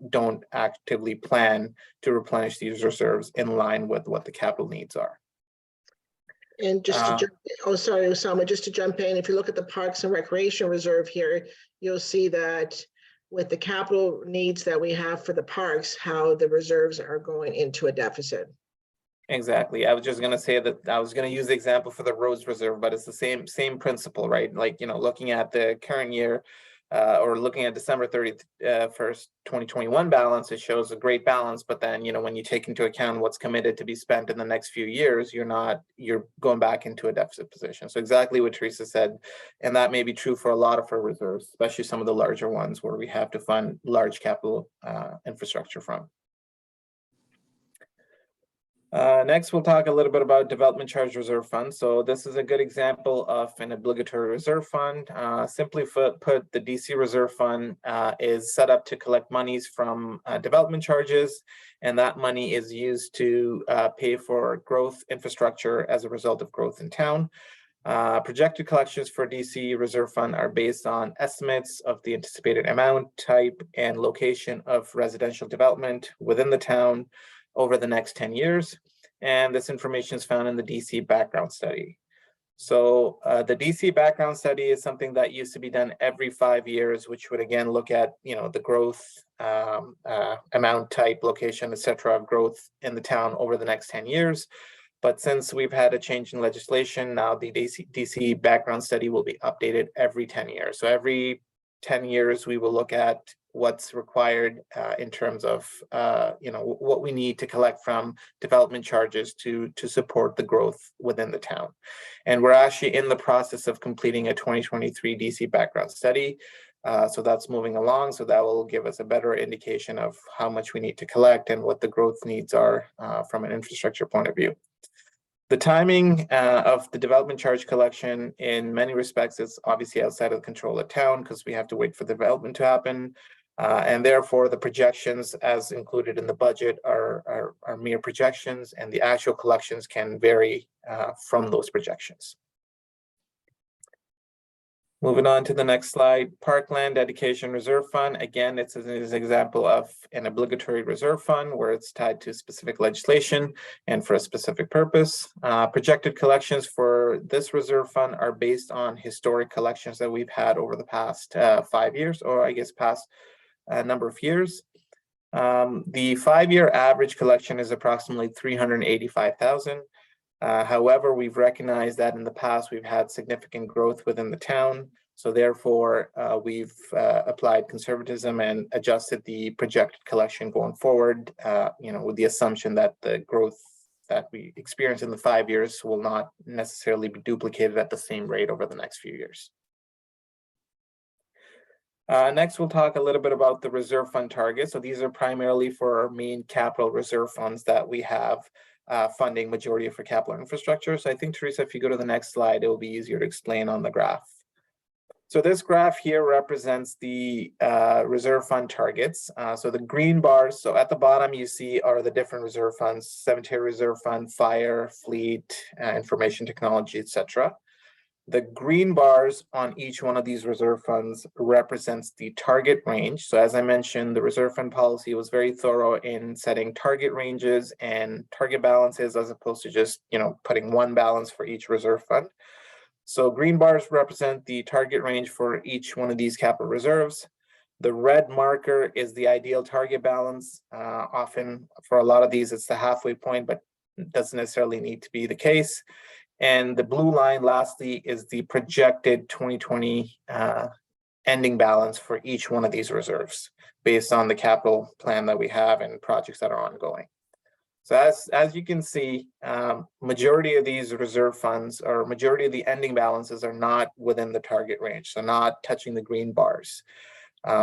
don't actively plan to replenish these reserves in line with what the capital needs are. And just to jump, oh, sorry, Osama, just to jump in, if you look at the Parks and Recreation Reserve here, you'll see that with the capital needs that we have for the parks, how the reserves are going into a deficit. Exactly. I was just going to say that I was going to use the example for the roads reserve, but it's the same principle, right? Like, looking at the current year or looking at December 31st, 2021 balance, it shows a great balance. But then, when you take into account what's committed to be spent in the next few years, you're going back into a deficit position. So exactly what Teresa said, and that may be true for a lot of our reserves, especially some of the larger ones where we have to fund large capital infrastructure from. Next, we'll talk a little bit about development charge reserve fund. So this is a good example of an obligatory reserve fund. Simply put, the DC reserve fund is set up to collect monies from development charges, and that money is used to pay for growth infrastructure as a result of growth in town. Projected collections for DC reserve fund are based on estimates of the anticipated amount, type, and location of residential development within the town over the next 10 years. And this information is found in the DC background study. So the DC background study is something that used to be done every 5 years, which would again look at, the growth, amount, type, location, etc. of growth in the town over the next 10 years. But since we've had a change in legislation, now the DC background study will be updated every 10 years. So every 10 years, we will look at what's required in terms of what we need to collect from development charges to support the growth within the town. And we're actually in the process of completing a 2023 DC background study. So that's moving along. So that will give us a better indication of how much we need to collect and what the growth needs are from an infrastructure point of view. The timing of the development charge collection in many respects is obviously outside of the control of town because we have to wait for the development to happen. And therefore, the projections as included in the budget are mere projections, and the actual collections can vary from those projections. Moving on to the next slide, Parkland Dedication Reserve Fund. Again, it's an example of an obligatory reserve fund where it's tied to specific legislation and for a specific purpose. Projected collections for this reserve fund are based on historic collections that we've had over the past 5 years, or I guess past number of years. The 5-year average collection is approximately $385,000. However, we've recognized that in the past we've had significant growth within the town. So therefore, we've applied conservatism and adjusted the projected collection going forward, with the assumption that the growth that we experience in the 5 years will not necessarily be duplicated at the same rate over the next few years. Next, we'll talk a little bit about the reserve fund targets. So these are primarily for our main capital reserve funds that we have funding majority of our capital infrastructure. So I think, Teresa, if you go to the next slide, it will be easier to explain on the graph. So this graph here represents the reserve fund targets. So the green bars, so at the bottom you see are the different reserve funds: cemetery reserve fund, fire, fleet, information technology, etc. The green bars on each one of these reserve funds represents the target range. So as I mentioned, the reserve fund policy was very thorough in setting target ranges and target balances as opposed to just, putting one balance for each reserve fund. So green bars represent the target range for each one of these capital reserves. The red marker is the ideal target balance. Often for a lot of these, it's the halfway point, but it doesn't necessarily need to be the case. And the blue line, lastly, is the projected 2020 ending balance for each one of these reserves based on the capital plan that we have and projects that are ongoing. So as you can see, majority of these reserve funds or majority of the ending balances are not within the target range, so not touching the green bars.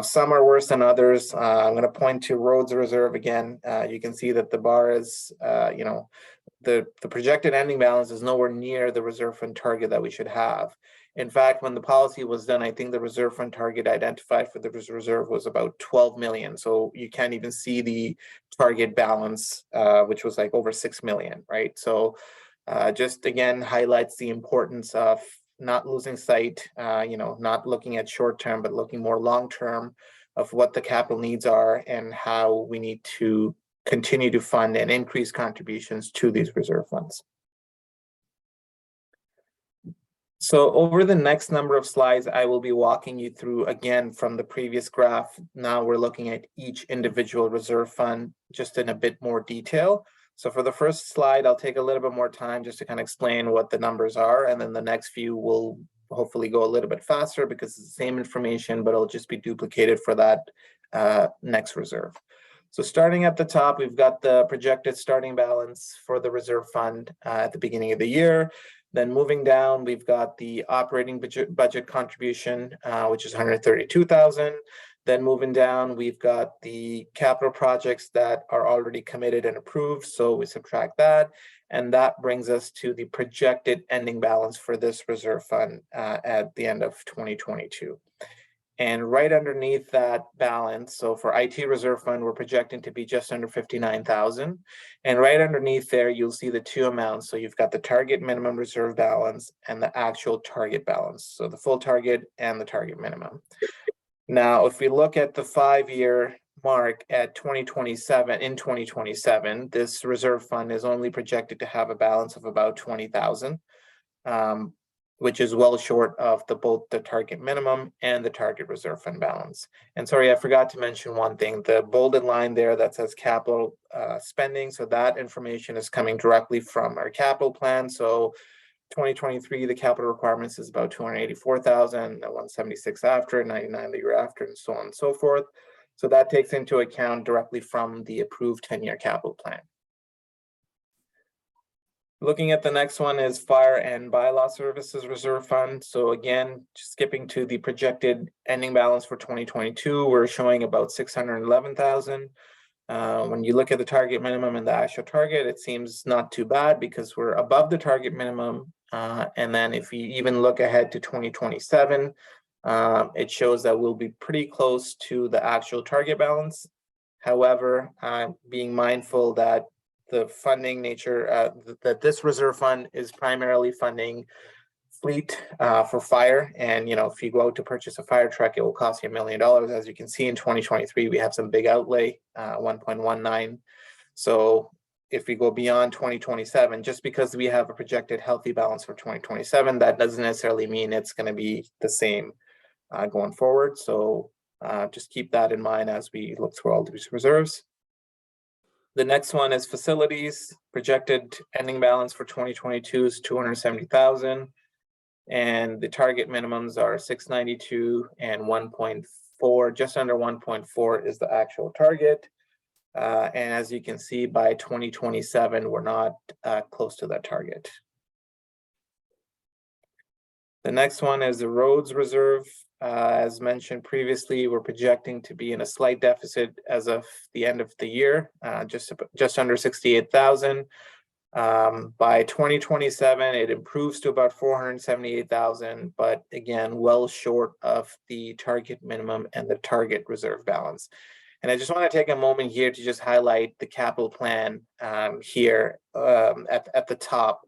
Some are worse than others. I'm going to point to roads reserve again. You can see that the bar is, the projected ending balance is nowhere near the reserve fund target that we should have. In fact, when the policy was done, I think the reserve fund target identified for the reserve was about 12 million. So you can't even see the target balance, which was like over 6 million, right? So just again highlights the importance of not losing sight, not looking at short term, but looking more long term of what the capital needs are and how we need to continue to fund and increase contributions to these reserve funds. So over the next number of slides, I will be walking you through again from the previous graph. Now we're looking at each individual reserve fund just in a bit more detail. So for the first slide, I'll take a little bit more time just to kind of explain what the numbers are. And then the next few will hopefully go a little bit faster because it's the same information, but it'll just be duplicated for that next reserve. So starting at the top, we've got the projected starting balance for the reserve fund at the beginning of the year. Then moving down, we've got the operating budget contribution, which is 132,000. Then moving down, we've got the capital projects that are already committed and approved. So we subtract that, and that brings us to the projected ending balance for this reserve fund at the end of 2022. And right underneath that balance, so for IT reserve fund, we're projecting to be just under 59,000. And right underneath there, you'll see the two amounts. So you've got the target minimum reserve balance and the actual target balance. So the full target and the target minimum. Now, if we look at the 5-year mark at 2027, this reserve fund is only projected to have a balance of about 20,000. Which is well short of both the target minimum and the target reserve fund balance. And sorry, I forgot to mention one thing, the bolded line there that says capital spending. So that information is coming directly from our capital plan. So 2023, the capital requirements is about 284,000, 176 after, 99 the year after, and so on and so forth. So that takes into account directly from the approved 10-year capital plan. Looking at the next one is Fire and Bylaw Services Reserve Fund. So again, skipping to the projected ending balance for 2022, we're showing about 611,000. When you look at the target minimum and the actual target, it seems not too bad because we're above the target minimum. And then if you even look ahead to 2027, it shows that we'll be pretty close to the actual target balance. However, being mindful that the funding nature, that this reserve fund is primarily funding fleet for fire. And, if you go out to purchase a fire truck, it will cost you $1 million. As you can see in 2023, we have some big outlay, 1.19. So if we go beyond 2027, just because we have a projected healthy balance for 2027, that doesn't necessarily mean it's going to be the same going forward. So just keep that in mind as we look through all these reserves. The next one is facilities. Projected ending balance for 2022 is 270,000. And the target minimums are 692 and 1.4, just under 1.4 is the actual target. And as you can see, by 2027, we're not close to that target. The next one is the roads reserve. As mentioned previously, we're projecting to be in a slight deficit as of the end of the year, just under 68,000. By 2027, it improves to about 478,000, but again, well short of the target minimum and the target reserve balance. And I just want to take a moment here to just highlight the capital plan here at the top.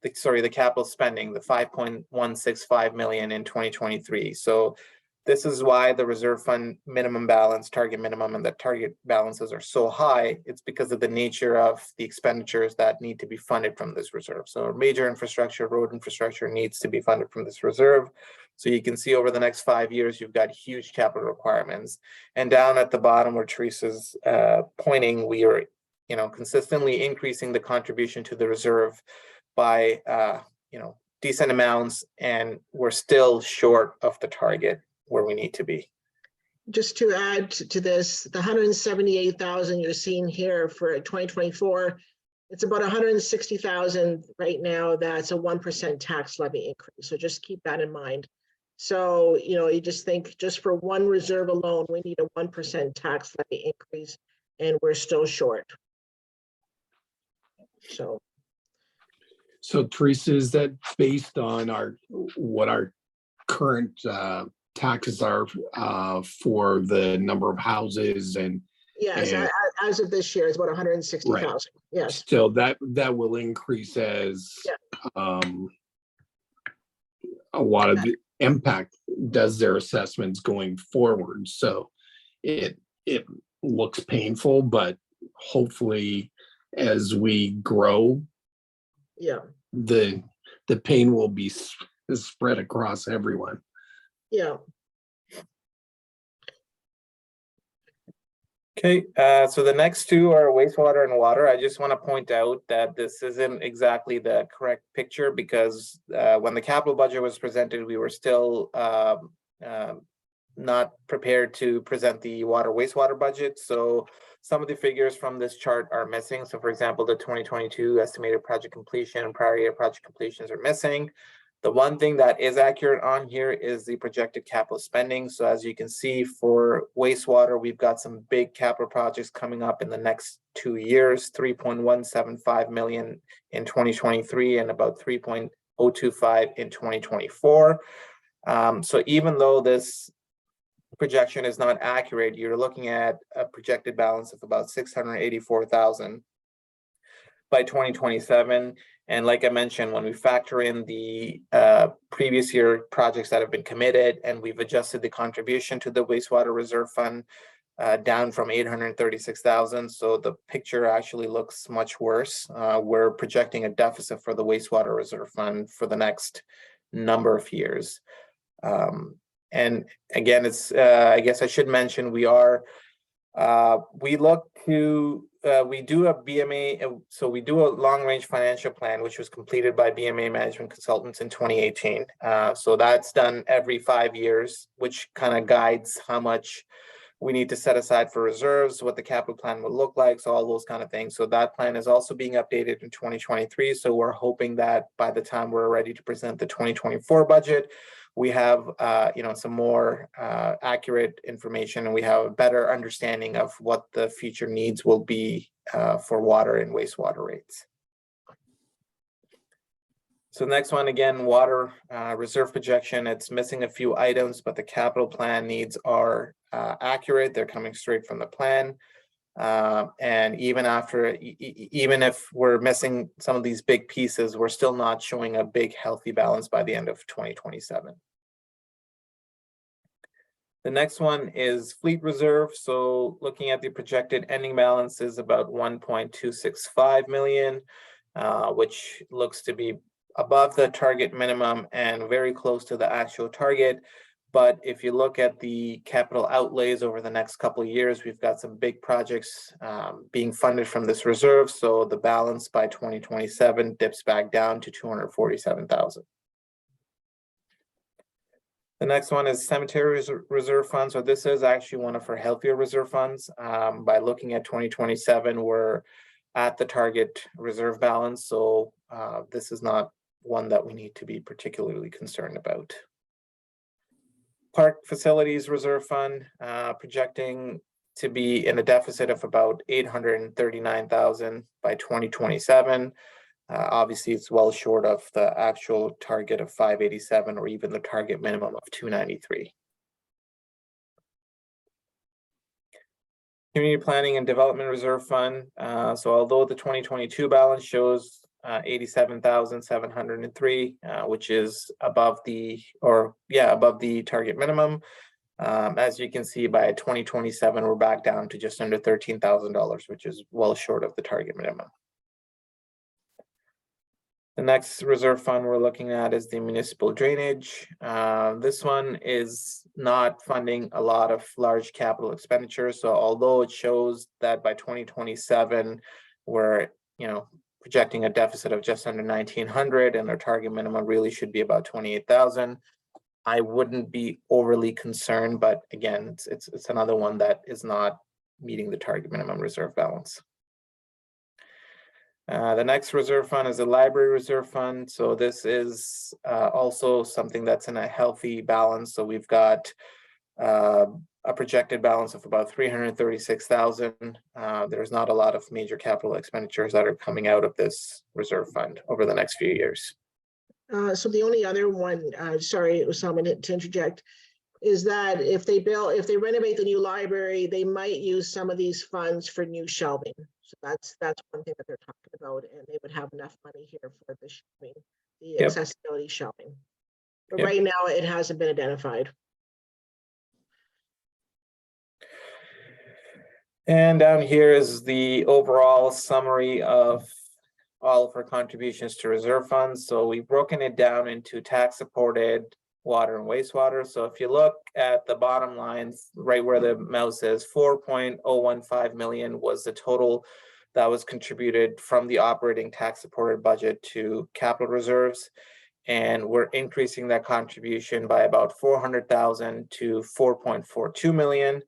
The capital spending, the 5.165 million in 2023. So this is why the reserve fund minimum balance, target minimum, and the target balances are so high. It's because of the nature of the expenditures that need to be funded from this reserve. So major infrastructure, road infrastructure needs to be funded from this reserve. So you can see over the next 5 years, you've got huge capital requirements. And down at the bottom where Teresa's pointing, we are consistently increasing the contribution to the reserve by decent amounts, and we're still short of the target where we need to be. Just to add to this, the 178,000 you're seeing here for 2024, It's about 160,000 right now. That's a 1% tax levy increase. So just keep that in mind. So, you know, you just think just for one reserve alone, we need a 1% tax levy increase, and we're still short. So Teresa, is that based on what our current taxes are for the number of houses and yes, And- as of this year, it's about 160,000. Yes. so that will increase as Yeah. a lot of the impact does their assessments going forward. So it looks painful, but hopefully as we grow, Yeah. the pain will be spread across everyone. Yeah. Okay, so the next two are wastewater and water. I just want to point out that this isn't exactly the correct picture because when the capital budget was presented, we were still not prepared to present the water wastewater budget. So some of the figures from this chart are missing. So for example, the 2022 estimated project completion and prior year project completions are missing. The one thing that is accurate on here is the projected capital spending. So as you can see for wastewater, we've got some big capital projects coming up in the next 2 years, 3.175 million in 2023 and about 3.025 in 2024. So even though this projection is not accurate, you're looking at a projected balance of about 684,000 by 2027. And like I mentioned, when we factor in the previous year projects that have been committed and we've adjusted the contribution to the wastewater reserve fund down from 836,000. So the picture actually looks much worse. We're projecting a deficit for the wastewater reserve fund for the next number of years. And again, it's I guess I should mention we do a BMA, so we do a long-range financial plan, which was completed by BMA Management Consultants in 2018. So that's done every 5 years, which kind of guides how much we need to set aside for reserves, what the capital plan will look like, so all those kind of things. So that plan is also being updated in 2023. So we're hoping that by the time we're ready to present the 2024 budget, we have some more accurate information and we have a better understanding of what the future needs will be for water and wastewater rates. So next one, again, water reserve projection. It's missing a few items, but the capital plan needs are accurate. They're coming straight from the plan. And even if we're missing some of these big pieces, we're still not showing a big healthy balance by the end of 2027. The next one is fleet reserve. So looking at the projected ending balance is about 1.265 million, which looks to be above the target minimum and very close to the actual target. But if you look at the capital outlays over the next couple of years, we've got some big projects being funded from this reserve. So the balance by 2027 dips back down to 247,000. The next one is cemetery reserve fund. So this is actually one of our healthier reserve funds. By looking at 2027, we're at the target reserve balance. So this is not one that we need to be particularly concerned about. Park facilities reserve fund, projecting to be in a deficit of about 839,000 by 2027. Obviously, it's well short of the actual target of 587 or even the target minimum of 293. Community Planning and Development Reserve Fund. So although the 2022 balance shows 87,703, which is above the target minimum. As you can see, by 2027, we're back down to just under $13,000, which is well short of the target minimum. The next reserve fund we're looking at is the municipal drainage. This one is not funding a lot of large capital expenditures. So although it shows that by 2027, we're projecting a deficit of just under 1,900 and our target minimum really should be about 28,000. I wouldn't be overly concerned, but again, it's another one that is not meeting the target minimum reserve balance. The next reserve fund is the library reserve fund. So this is also something that's in a healthy balance. So we've got a projected balance of about 336,000. There's not a lot of major capital expenditures that are coming out of this reserve fund over the next few years. So the only other one, sorry, Osama, to interject, is that if they renovate the new library, they might use some of these funds for new shelving. So that's one thing that they're talking about, and they would have enough money here for the shelving, the accessibility shelving. But right now, it hasn't been identified. And down here is the overall summary of all of our contributions to reserve funds. So we've broken it down into tax supported, water and wastewater. So if you look at the bottom lines, right where the mouse is, 4.015 million was the total that was contributed from the operating tax supported budget to capital reserves. And we're increasing that contribution by about 400,000 to 4.42 million.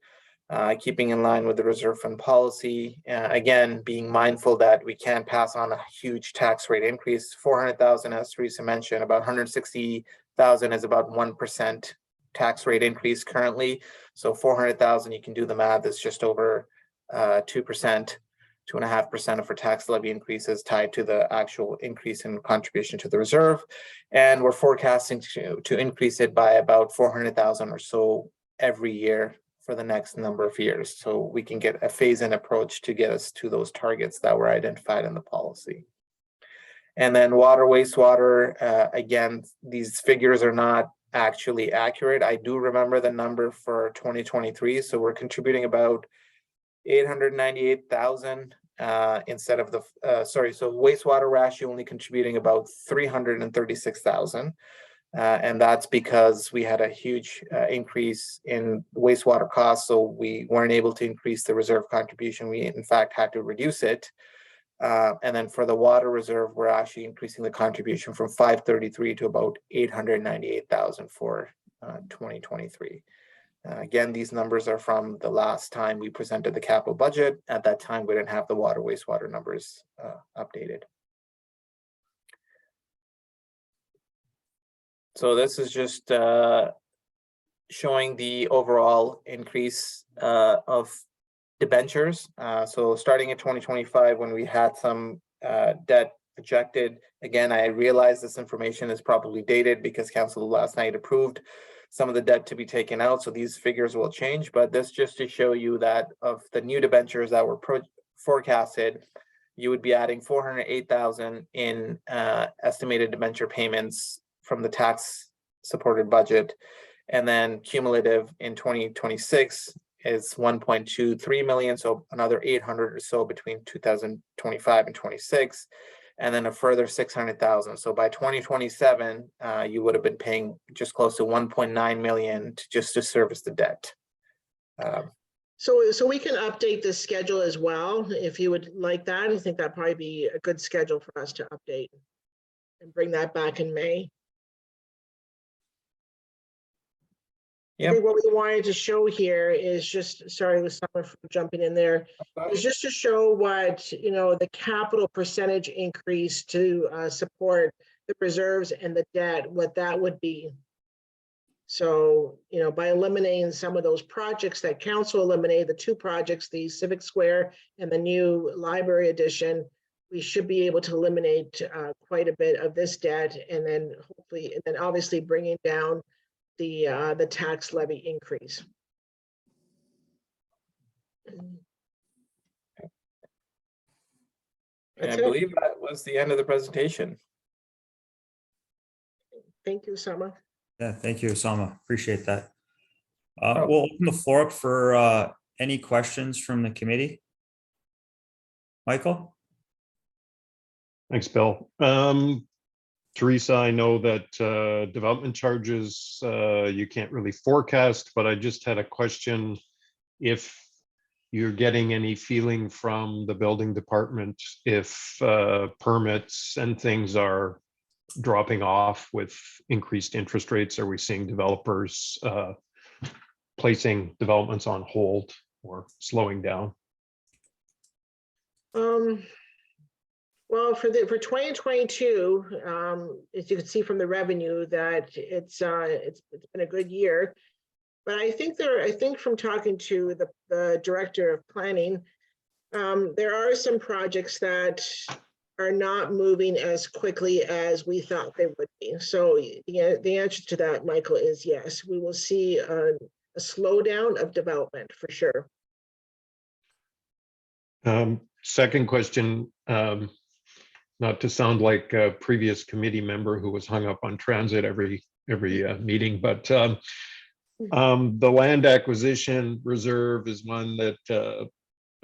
Keeping in line with the reserve fund policy. Again, being mindful that we can't pass on a huge tax rate increase. 400,000, as Teresa mentioned, about 160,000 is about 1% tax rate increase currently. So 400,000, you can do the math, is just over 2%, 2.5% of our tax levy increases tied to the actual increase in contribution to the reserve. And we're forecasting to increase it by about 400,000 or so every year for the next number of years, so we can get a phase-in approach to get us to those targets that were identified in the policy. And then water, wastewater, again, these figures are not actually accurate. I do remember the number for 2023, so we're contributing about 898,000 instead of the, sorry, so wastewater, we're actually only contributing about 336,000. And that's because we had a huge increase in wastewater costs, so we weren't able to increase the reserve contribution. We, in fact, had to reduce it. And then for the water reserve, we're actually increasing the contribution from 533 to about 898,000 for 2023. Again, these numbers are from the last time we presented the capital budget. At that time, we didn't have the water wastewater numbers updated. So this is just showing the overall increase of debentures. So starting in 2025, when we had some debt projected, again, I realize this information is probably dated because council last night approved some of the debt to be taken out. So these figures will change, but this just to show you that of the new debentures that were forecasted, you would be adding 408,000 in estimated debenture payments from the tax supported budget, and then cumulative in 2026 is 1.23 million, so another 800 or so between 2025 and 26, and then a further 600,000. So by 2027 you would have been paying just close to 1.9 million to service the debt. So we can update this schedule as well if you would like that. I think that'd probably be a good schedule for us to update and bring that back in May. I think what we wanted to show here is just, sorry, with someone for jumping in there, is just to show what, the capital percentage increase to support the reserves and the debt, what that would be. So, by eliminating some of those projects that council eliminated, the two projects, the Civic Square and the new library addition, we should be able to eliminate quite a bit of this debt, and then hopefully, and then obviously bringing down the tax levy increase. And I believe that was the end of the presentation. Thank you, Osama. Yeah, thank you, Osama. Appreciate that. We'll open the floor up for any questions from the committee. Michael? Thanks, Bill. Teresa, I know that development charges you can't really forecast, but I just had a question. If you're getting any feeling from the building department, if permits and things are dropping off with increased interest rates, are we seeing developers placing developments on hold or slowing down? Well, for 2022, as you can see from the revenue, that it's been a good year. But I think from talking to the director of planning, there are some projects that are not moving as quickly as we thought they would be. So the answer to that, Michael, is yes. We will see a slowdown of development for sure. Second question, not to sound like a previous committee member who was hung up on transit every meeting, but the land acquisition reserve is one that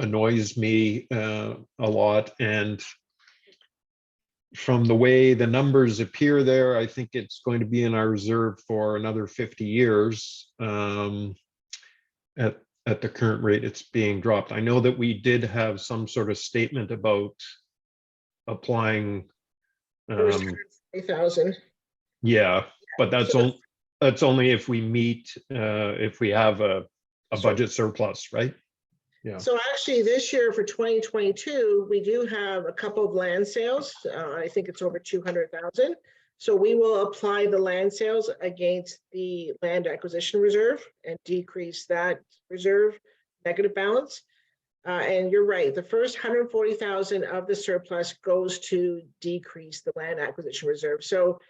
annoys me a lot. And from the way the numbers appear there, I think it's going to be in our reserve for another 50 years. At the current rate it's being dropped. I know that we did have some sort of statement about applying. 3,000. Yeah, but that's only if we meet, if we have a budget surplus, right? Yeah. So actually this year for 2022, we do have a couple of land sales. I think it's over 200,000. So we will apply the land sales against the land acquisition reserve and decrease that reserve negative balance. And you're right, the first 140,000 of the surplus goes to decrease the land acquisition reserve. So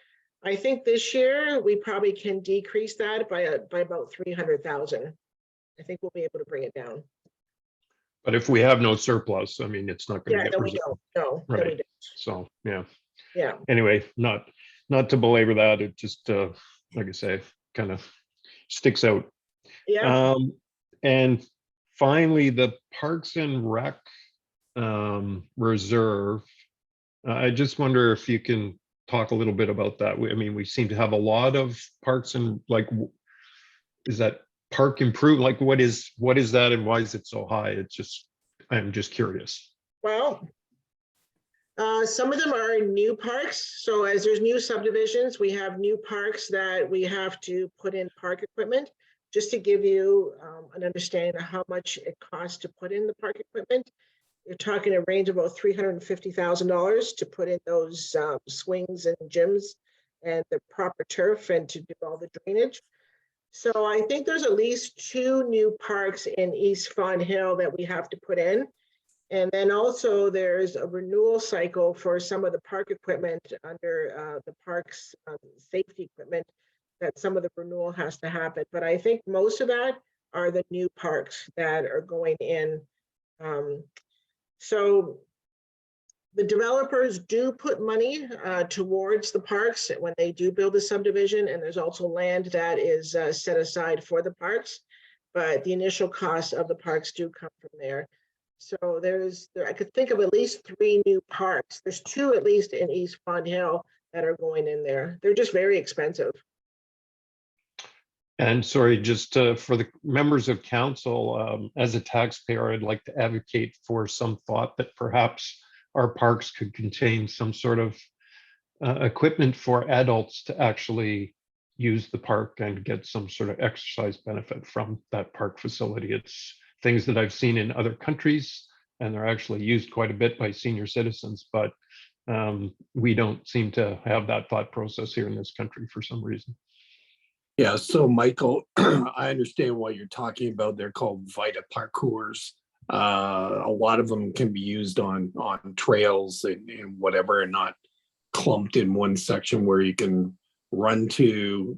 I think this year we probably can decrease that by about 300,000. I think we'll be able to bring it down. But if we have no surplus, I mean, it's not going to get then we resolved. don't. No, then we Right. don't. So, yeah. Yeah. Anyway, not to belabor that, it just, like I say, kind of sticks out. Yeah. And finally, the Parks and Rec reserve. I just wonder if you can talk a little bit about that. I mean, we seem to have a lot of parks and is that park improve? Like, what is that and why is it so high? I'm just curious. Well, some of them are new parks. So as there's new subdivisions, we have new parks that we have to put in park equipment. Just to give you an understanding of how much it costs to put in the park equipment, you're talking a range of about $350,000 to put in those swings and gyms and the proper turf and to do all the drainage. So I think there's at least 2 new parks in East Fawn Hill that we have to put in. And then also there's a renewal cycle for some of the park equipment under the parks safety equipment, that some of the renewal has to happen. But I think most of that are the new parks that are going in. So the developers do put money towards the parks when they do build a subdivision, and there's also land that is set aside for the parks, but the initial costs of the parks do come from there. So I could think of at least 3 new parks. There's 2 at least in East Fawn Hill that are going in there. They're just very expensive. And sorry, just for the members of council, as a taxpayer, I'd like to advocate for some thought that perhaps our parks could contain some sort of equipment for adults to actually use the park and get some sort of exercise benefit from that park facility. It's things that I've seen in other countries, and they're actually used quite a bit by senior citizens, but we don't seem to have that thought process here in this country for some reason. Yeah, so Michael, I understand what you're talking about. They're called Vita parkours. A lot of them can be used on trails and whatever, and not clumped in one section where you can run to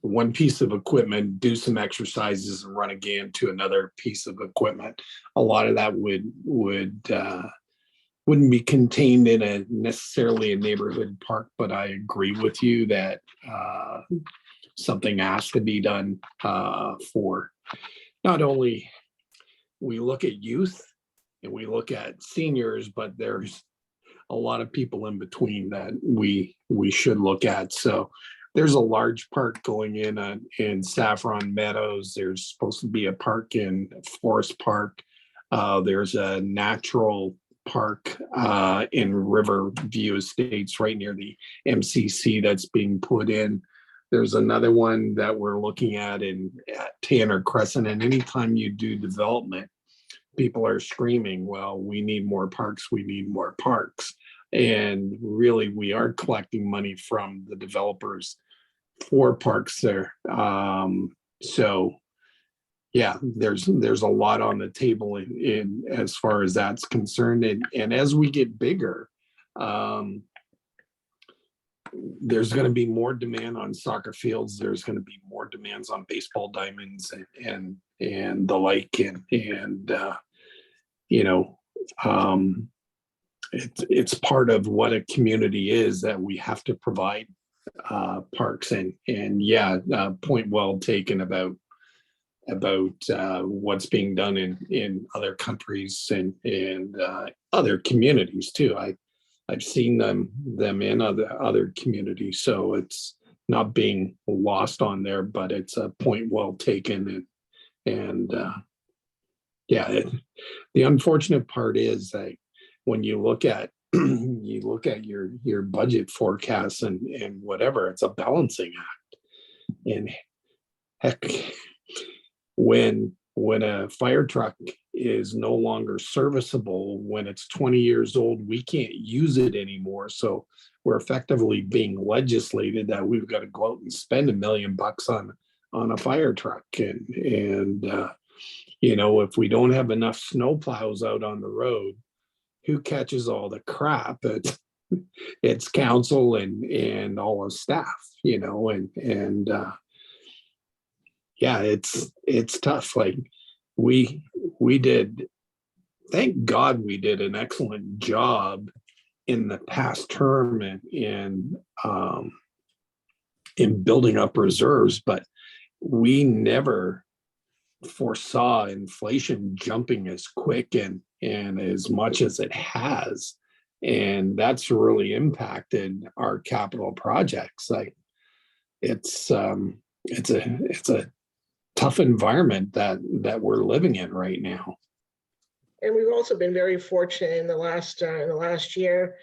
one piece of equipment, do some exercises, and run again to another piece of equipment. A lot of that wouldn't be contained in necessarily a neighborhood park, but I agree with you that something has to be done for not only we look at youth and we look at seniors, but there's a lot of people in between that we should look at. So there's a large park going in Saffron Meadows. There's supposed to be a park in Forest Park. There's a natural park in Riverview Estates right near the MCC that's being put in. There's another one that we're looking at Tanner Crescent. And anytime you do development, people are screaming, well, we need more parks, we need more parks. And really, we are collecting money from the developers for parks there. So yeah, there's a lot on the table in as far as that's concerned. And as we get bigger, there's going to be more demand on soccer fields. There's going to be more demands on baseball diamonds and the like. And you know, it's part of what a community is, that we have to provide parks. And yeah, point well taken about what's being done in other countries and other communities too. I've seen them in other communities, so it's not being lost on there, but it's a point well taken. And yeah, the unfortunate part is that when you look at your budget forecasts and whatever, it's a balancing act. And heck, when a fire truck is no longer serviceable, when it's 20 years old, we can't use it anymore. So we're effectively being legislated that we've got to go out and spend $1 million on a fire truck. And you know, if we don't have enough snow plows out on the road, who catches all the crap? It's council and all of staff, you know, and yeah, it's tough. Like we did, thank God we did an excellent job in the past term and in building up reserves, but we never foresaw inflation jumping as quick and as much as it has. And that's really impacted our capital projects. Like it's a tough environment that we're living in right now. And we've also been very fortunate in the last year,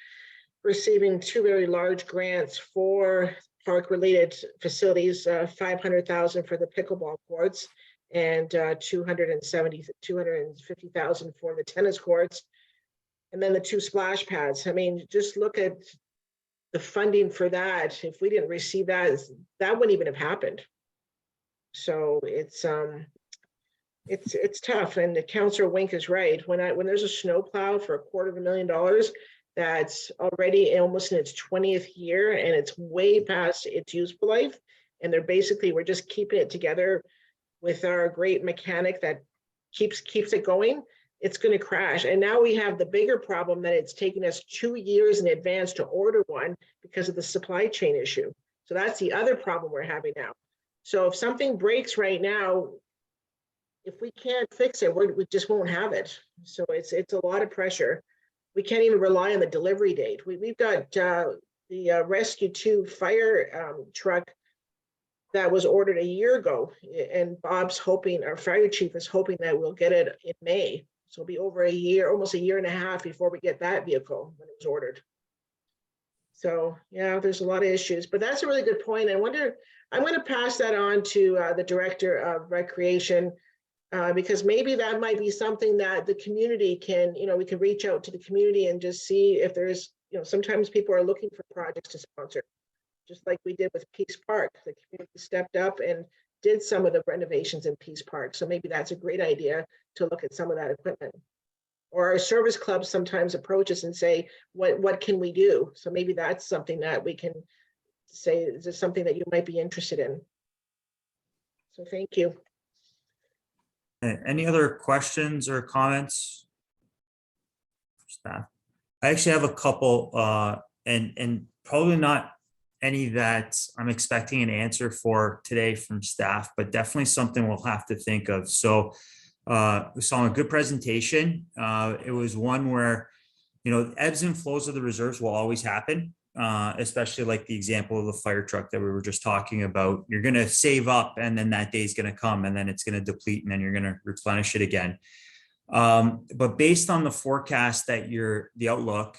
receiving 2 very large grants for park-related facilities, $500,000 for the pickleball courts and $250,000 for the tennis courts, and then the 2 splash pads. I mean, just look at the funding for that. If we didn't receive that, that wouldn't even have happened. So it's tough. And Councillor Wink is right. When there's a snow plow for $250,000, that's already almost in its 20th year and it's way past its useful life, and we're just keeping it together with our great mechanic that keeps it going, it's going to crash. And now we have the bigger problem that it's taking us 2 years in advance to order one because of the supply chain issue. So that's the other problem we're having now. So if something breaks right now, if we can't fix it, we just won't have it. So it's a lot of pressure. We can't even rely on the delivery date. We've got the Rescue 2 fire truck that was ordered a year ago, and Bob's hoping, our fire chief is hoping that we'll get it in May. So it'll be over a year, almost a year and a half before we get that vehicle when it was ordered. So yeah, there's a lot of issues, but that's a really good point. I wonder, I'm going to pass that on to the director of recreation, because maybe that might be something that the community can, we can reach out to the community and just see if there's, sometimes people are looking for projects to sponsor, just like we did with Peace Park. The community stepped up and did some of the renovations in Peace Park. So maybe that's a great idea to look at some of that equipment. Or our service clubs sometimes approach us and say, what can we do? So maybe that's something that we can say, is this something that you might be interested in? So thank you. Any other questions or comments? Staff. I actually have a couple, and probably not any that I'm expecting an answer for today from staff, but definitely something we'll have to think of. So we saw a good presentation. It was one where, ebbs and flows of the reserves will always happen, especially like the example of the fire truck that we were just talking about. You're going to save up and then that day is going to come and then it's going to deplete and then you're going to replenish it again. But based on the forecast that the outlook,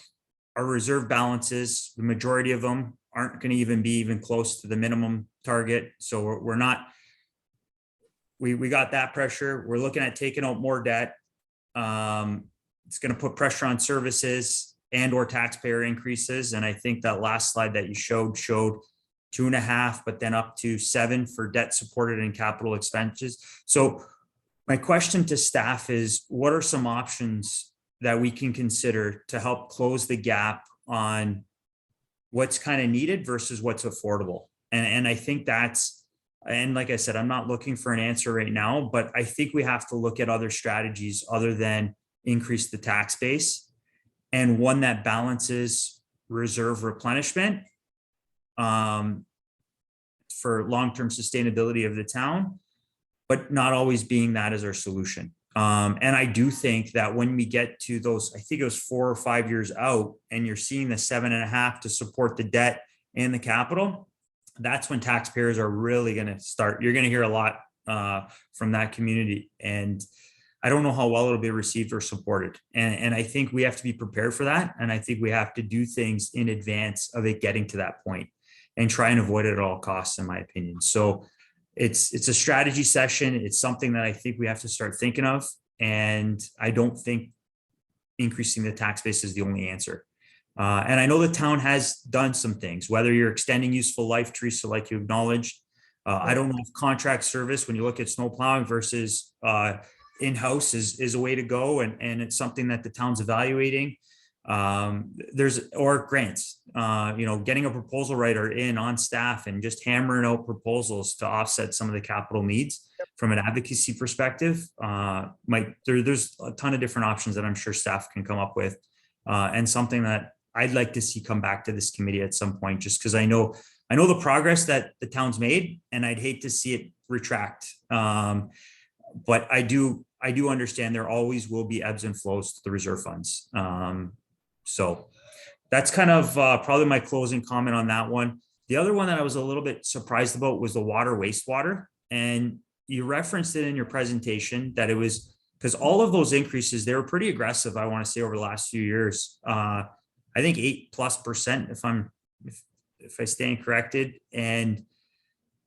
our reserve balances, the majority of them aren't going to even be close to the minimum target. So we're not, we got that pressure. We're looking at taking out more debt. It's going to put pressure on services and or taxpayer increases. And I think that last slide that you showed 2.5, but then up to 7 for debt supported and capital expenses. So my question to staff is, what are some options that we can consider to help close the gap on what's kind of needed versus what's affordable? And I think that's, and like I said, I'm not looking for an answer right now, but I think we have to look at other strategies other than increase the tax base, and one that balances reserve replenishment for long-term sustainability of the town, but not always being that as our solution. And I do think that when we get to those, I think it was 4 or 5 years out, and you're seeing the 7.5 to support the debt and the capital, that's when taxpayers are really going to start. You're going to hear a lot from that community. And I don't know how well it'll be received or supported. And I think we have to be prepared for that. And I think we have to do things in advance of it getting to that point and try and avoid it at all costs, in my opinion. So it's a strategy session. It's something that I think we have to start thinking of. And I don't think increasing the tax base is the only answer. And I know the town has done some things, whether you're extending useful life, Teresa, like you acknowledged. I don't know if contract service, when you look at snow plowing versus in-house is a way to go. And it's something that the town's evaluating. Or grants, getting a proposal writer in on staff and just hammering out proposals to offset some of the capital needs from an advocacy perspective. There's a ton of different options that I'm sure staff can come up with, and something that I'd like to see come back to this committee at some point, just because I know the progress that the town's made, and I'd hate to see it retract. But I do understand there always will be ebbs and flows to the reserve funds. So that's kind of probably my closing comment on that one. The other one that I was a little bit surprised about was the water wastewater. And you referenced it in your presentation that it was because all of those increases, they were pretty aggressive, I want to say, over the last few years. I think 8+% if I stand corrected. And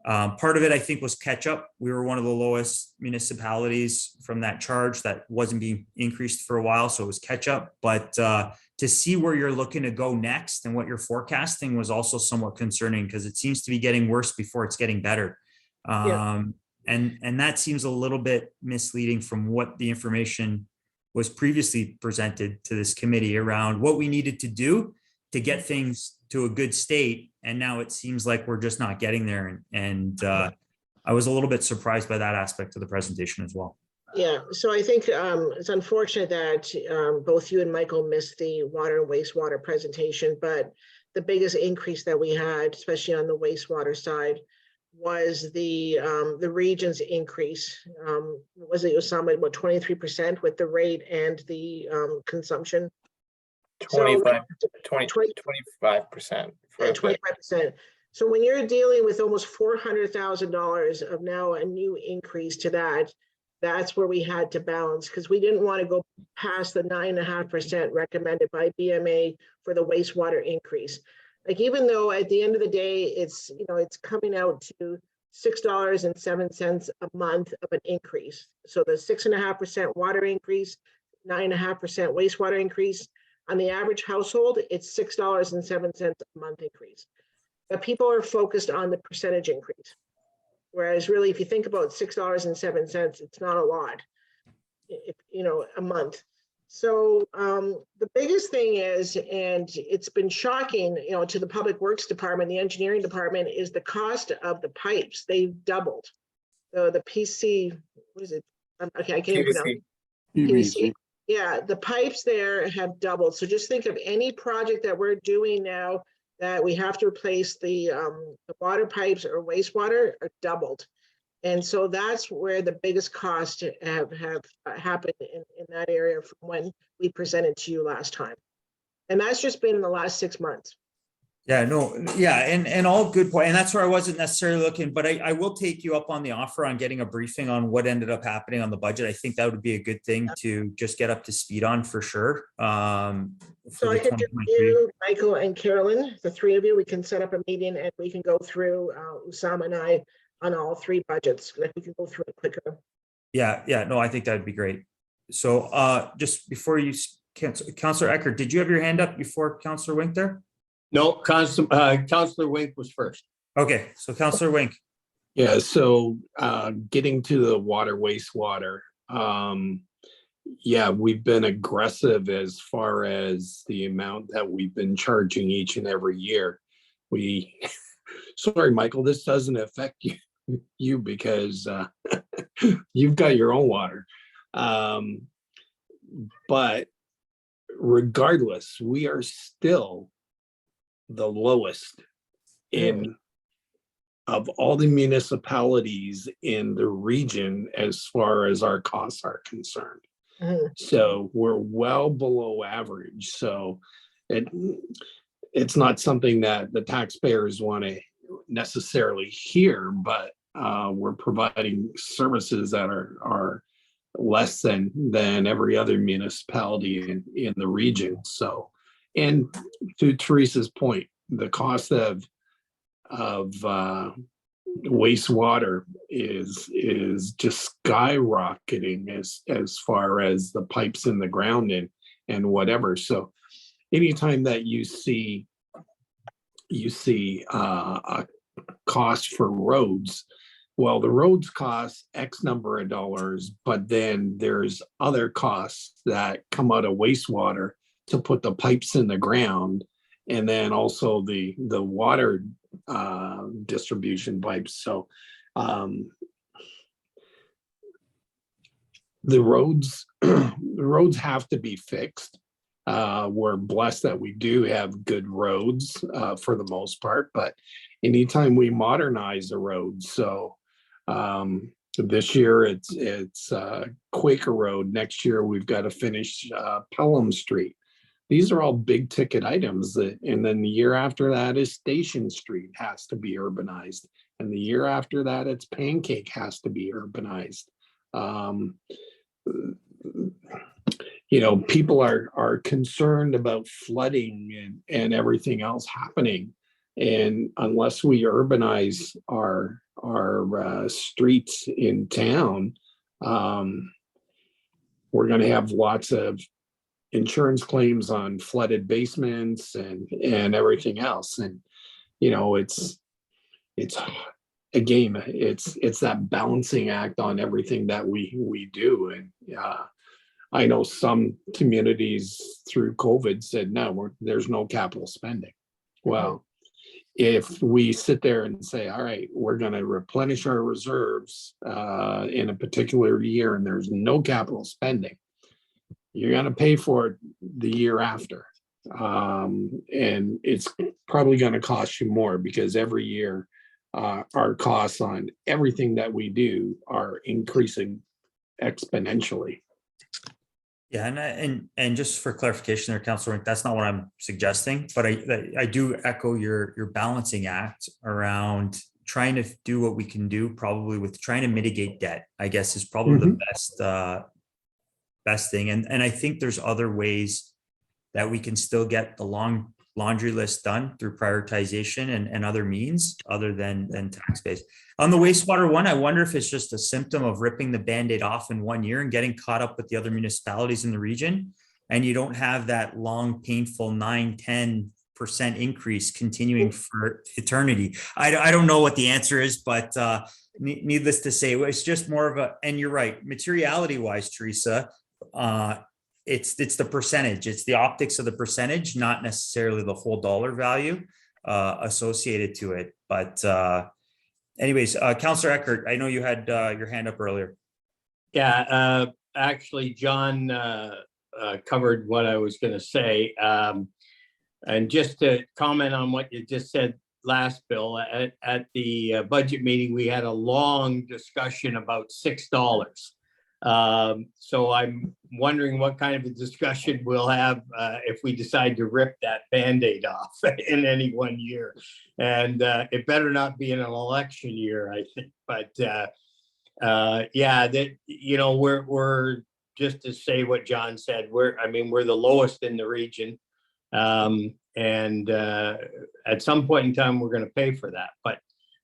part of it, I think, was catch up. We were one of the lowest municipalities from that charge that wasn't being increased for a while. So it was catch up. But to see where you're looking to go next and what you're forecasting was also somewhat concerning, because it seems to be getting worse before it's getting better. And that seems a little bit misleading from what the information was previously presented to this committee around what we needed to do to get things to a good state. And now it seems like we're just not getting there. And I was a little bit surprised by that aspect of the presentation as well. Yeah, so I think it's unfortunate that both you and Michael missed the water and wastewater presentation, but the biggest increase that we had, especially on the wastewater side, was the region's increase. Was it Osama, about 23% with the rate and the consumption? 25%. 25%. So when you're dealing with almost $400,000 of now a new increase to that, that's where we had to balance, because we didn't want to go past the 9.5% recommended by BMA for the wastewater increase. Like, even though at the end of the day, it's coming out to $6.07 a month of an increase. So the 6.5% water increase, 9.5% wastewater increase. On the average household, it's $6.07 a month increase. But people are focused on the percentage increase. Whereas really, if you think about $6.07, it's not a lot, a month. So the biggest thing is, and it's been shocking, to the Public Works Department, the engineering department, is the cost of the pipes. They've doubled. So the PC, what is it? Okay, I can't even pronounce PVC. Yeah, the pipes there have doubled. So just think of any project that we're doing now that we have to replace the water pipes or wastewater are doubled. And so that's where the biggest costs have happened in that area from when we presented to you last time. And that's just been in the last 6 months. Yeah, no, yeah, and all good point. And that's where I wasn't necessarily looking, but I will take you up on the offer on getting a briefing on what ended up happening on the budget. I think that would be a good thing to just get up to speed on for sure. So I can do you, Michael and Carolyn, the three of you, we can set up a meeting and we can go through Usama and I on all three budgets. Like, we can go through it quicker. Yeah, no, I think that'd be great. Just before you, Councillor Eckert, did you have your hand up before Councillor Wink there? No, Councillor Wink was first. Okay, so Councillor Wink. Yeah, so getting to the water wastewater, yeah, we've been aggressive as far as the amount that we've been charging each and every year. Sorry, Michael, this doesn't affect you because you've got your own water. But regardless, we are still the lowest of all the municipalities in the region as far as our costs are concerned. So we're well below average. So it's not something that the taxpayers want to necessarily hear, but we're providing services that are less than every other municipality in the region. So, and to Teresa's point, the cost of wastewater is just skyrocketing as far as the pipes in the ground and whatever. So anytime that you see a cost for roads, well, the roads cost X number of dollars, but then there's other costs that come out of wastewater to put the pipes in the ground, and then also the water distribution pipes. So the roads have to be fixed. We're blessed that we do have good roads for the most part, but anytime we modernize the roads, so this year it's Quaker Road. Next year we've got to finish Pelham Street. These are all big ticket items and then the year after that is Station Street has to be urbanized. And the year after that, it's Pancake has to be urbanized. You know, people are concerned about flooding and everything else happening. And unless we urbanize our streets in town, we're going to have lots of insurance claims on flooded basements and everything else. And, you know, it's a game. It's that balancing act on everything that we do. And I know some communities through COVID said, no, there's no capital spending. Well, if we sit there and say, all right, we're going to replenish our reserves in a particular year and there's no capital spending, you're going to pay for it the year after. And it's probably going to cost you more because every year our costs on everything that we do are increasing exponentially. Yeah, and just for clarification there, Councillor, that's not what I'm suggesting, but I do echo your balancing act around trying to do what we can do, probably with trying to mitigate debt, I guess is probably the best thing. And I think there's other ways that we can still get the long laundry list done through prioritization and other means other than tax base. On the wastewater one, I wonder if it's just a symptom of ripping the Band-Aid off in 1 year and getting caught up with the other municipalities in the region. And you don't have that long, painful 9-10% increase continuing for eternity. I don't know what the answer is, but needless to say, it's just more of a, and you're right, materiality wise, Teresa, it's the percentage, it's the optics of the percentage, not necessarily the whole dollar value associated to it. But anyways, Councillor Eckert, I know you had your hand up earlier. Yeah, actually, John covered what I was going to say. And just to comment on what you just said last, Bill, at the budget meeting, we had a long discussion about $6. So I'm wondering what kind of a discussion we'll have if we decide to rip that Band-Aid off in any 1 year. And it better not be in an election year, I think. But yeah, that, you know, we're just to say what John said, we're the lowest in the region. And at some point in time, we're going to pay for that. But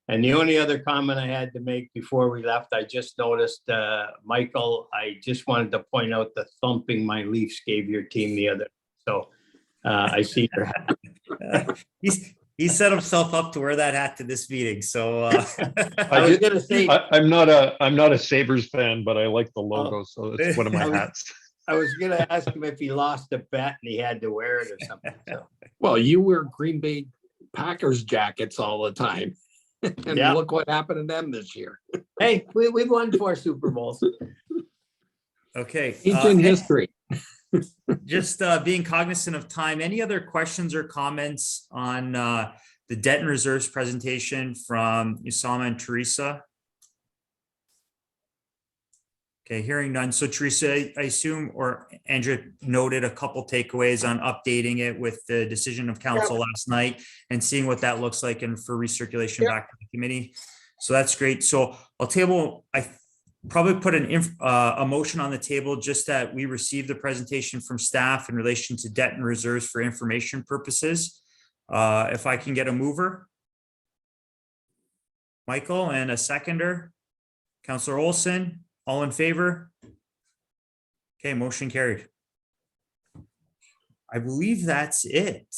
And the only other comment I had to make before we left, I just noticed, Michael, I just wanted to point out the thumping my Leafs gave your team the other. So I see your hat. He set himself up to wear that hat to this meeting, so. I was gonna say, I'm not a Sabres fan, but I like the logo, so it's one of my hats. I was gonna ask him if he lost a bet and he had to wear it or something, so. Well, you wear Green Bay Packers jackets all the time. And Yeah. look what happened to them this year. Hey, we've won 4 Super Bowls. Okay. Ancient history. Just being cognizant of time, any other questions or comments on the debt and reserves presentation from Usama and Teresa? Okay, hearing none. So Teresa, I assume, or Andrea noted a couple takeaways on updating it with the decision of council last night and seeing what that looks like and for recirculation back to the committee. So that's great. So I'll table, I probably put a motion on the table just that we receive the presentation from staff in relation to debt and reserves for information purposes. If I can get a mover. Michael, and a seconder. Councillor Olson. All in favor? Okay, motion carried. I believe that's it.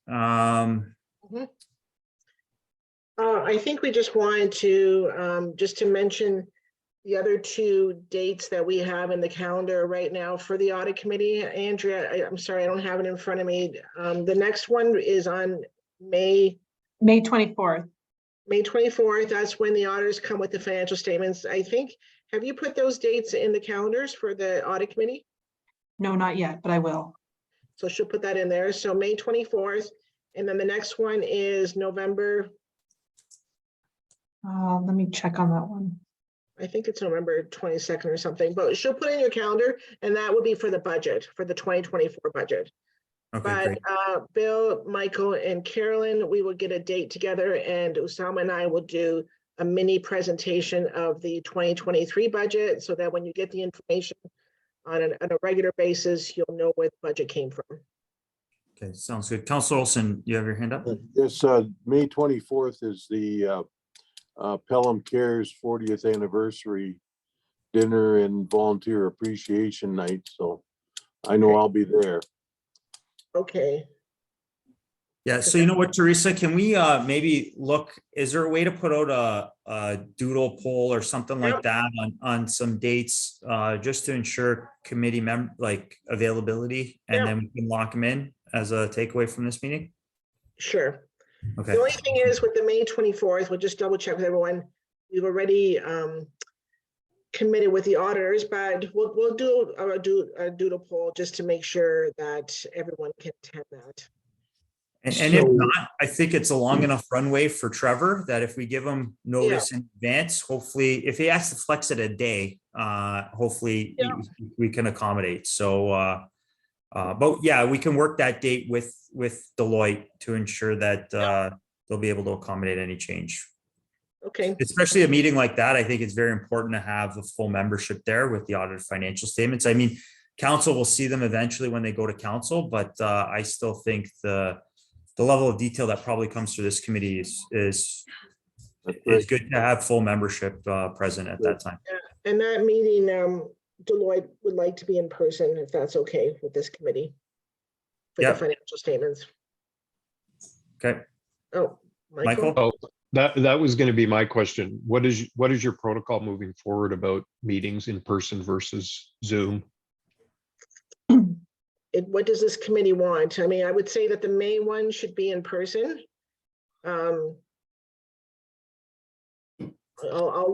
I think we just wanted to, just to mention the other 2 dates that we have in the calendar right now for the audit committee. Andrea, I'm sorry, I don't have it in front of me. The next one is on May 24th. May 24th. That's when the auditors come with the financial statements. I think, have you put those dates in the calendars for the audit committee? No, not yet, but I will. So she'll put that in there. So May 24th. And then the next one is November. Let me check on that one. I think it's November 22nd or something, but she'll put in your calendar, and that would be for the budget, for the 2024 budget. Okay, But great. Bill, Michael, and Carolyn, we will get a date together, and Usama and I will do a mini presentation of the 2023 budget, so that when you get the information on a regular basis, you'll know where the budget came from. Okay, sounds good. Councillor Olson, you have your hand up? Yes, May 24th is the Pelham Cares 40th anniversary dinner and volunteer appreciation night. So I know I'll be there. Okay. Yeah, so you know what, Teresa, can we maybe look, is there a way to put out a doodle poll or something like that on some dates, just to ensure committee availability, and then we can lock them in as a takeaway from this meeting? Sure. Okay. The only thing is with the May 24th, we'll just double check with everyone. We've already committed with the auditors, but we'll do a doodle poll just to make sure that everyone can attend that. And if not, I think it's a long enough runway for Trevor that if we give him notice in advance, hopefully, if he has to flex it a day, hopefully we can accommodate. So, but yeah, we can work that date with Deloitte to ensure that they'll be able to accommodate any change. Okay. Especially a meeting like that, I think it's very important to have the full membership there with the audited financial statements. I mean, council will see them eventually when they go to council, but I still think the level of detail that probably comes through this committee is good to have full membership present at that time. Yeah. And that meeting, Deloitte would like to be in person, if that's okay with this committee for the financial statements. Okay. Oh, Michael? Oh, that was going to be my question. What is your protocol moving forward about meetings in person versus Zoom? What does this committee want? I mean, I would say that the May one should be in person. I'll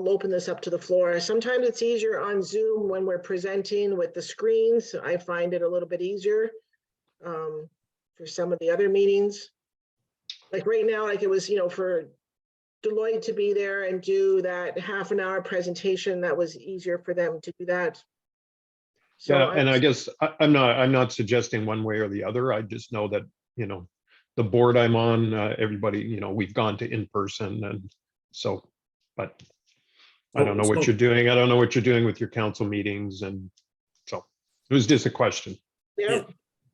open this up to the floor. Sometimes it's easier on Zoom when we're presenting with the screens. I find it a little bit easier for some of the other meetings. Like right now, like it was, for Deloitte to be there and do that half-an-hour presentation, that was easier for them to do that. So yeah, and I guess I'm not suggesting one way or the other. I just know that, the board I'm on, everybody, we've gone to in person, and so, but I don't know what you're doing. I don't know what you're doing with your council meetings, and so it was just a question. Yeah.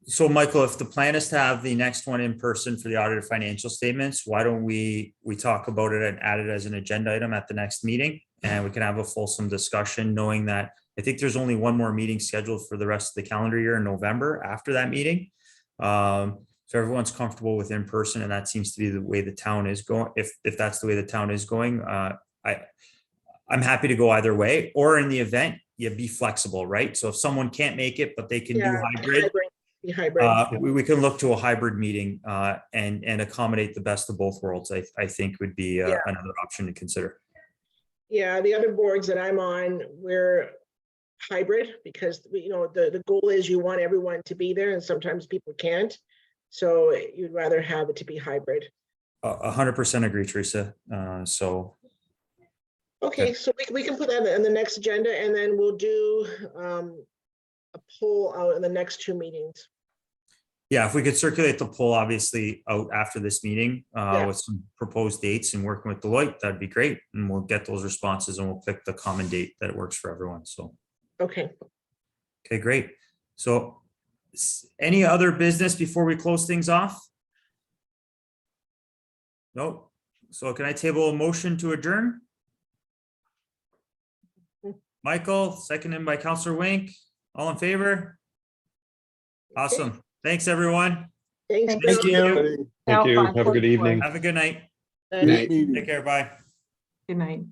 So Michael, if the plan is to have the next one in person for the audited financial statements, why don't we talk about it and add it as an agenda item at the next meeting? And we can have a fulsome discussion, knowing that I think there's only one more meeting scheduled for the rest of the calendar year in November after that meeting. So everyone's comfortable with in person, and that seems to be the way the town is going. If that's the way the town is going, I'm happy to go either way, or in the event, you be flexible, right? So if someone can't make it, but they can do Yeah, hybrid, be hybrid. we can look to a hybrid meeting and accommodate the best of both worlds. I think would be Yeah. another option to consider. Yeah, the other boards that I'm on, we're hybrid because the goal is you want everyone to be there, and sometimes people can't. So you'd rather have it to be hybrid. 100% agree, Teresa. So Okay, so we can put that in the next agenda, and then we'll do a poll out in the next 2 meetings. yeah, if we could circulate the poll, obviously, out after this meeting Yeah. with some proposed dates and working with Deloitte, that'd be great. And we'll get those responses and we'll pick the common date that works for everyone. So, Okay. okay, great. So any other business before we close things off? Nope. So can I table a motion to adjourn? Michael, seconded by Counselor Wink. All in favor? Awesome. Thanks, everyone. Thanks. Thank Bill. you. Thank you. Have a good evening. Have a good night. Good night. Take care. Bye. Good night.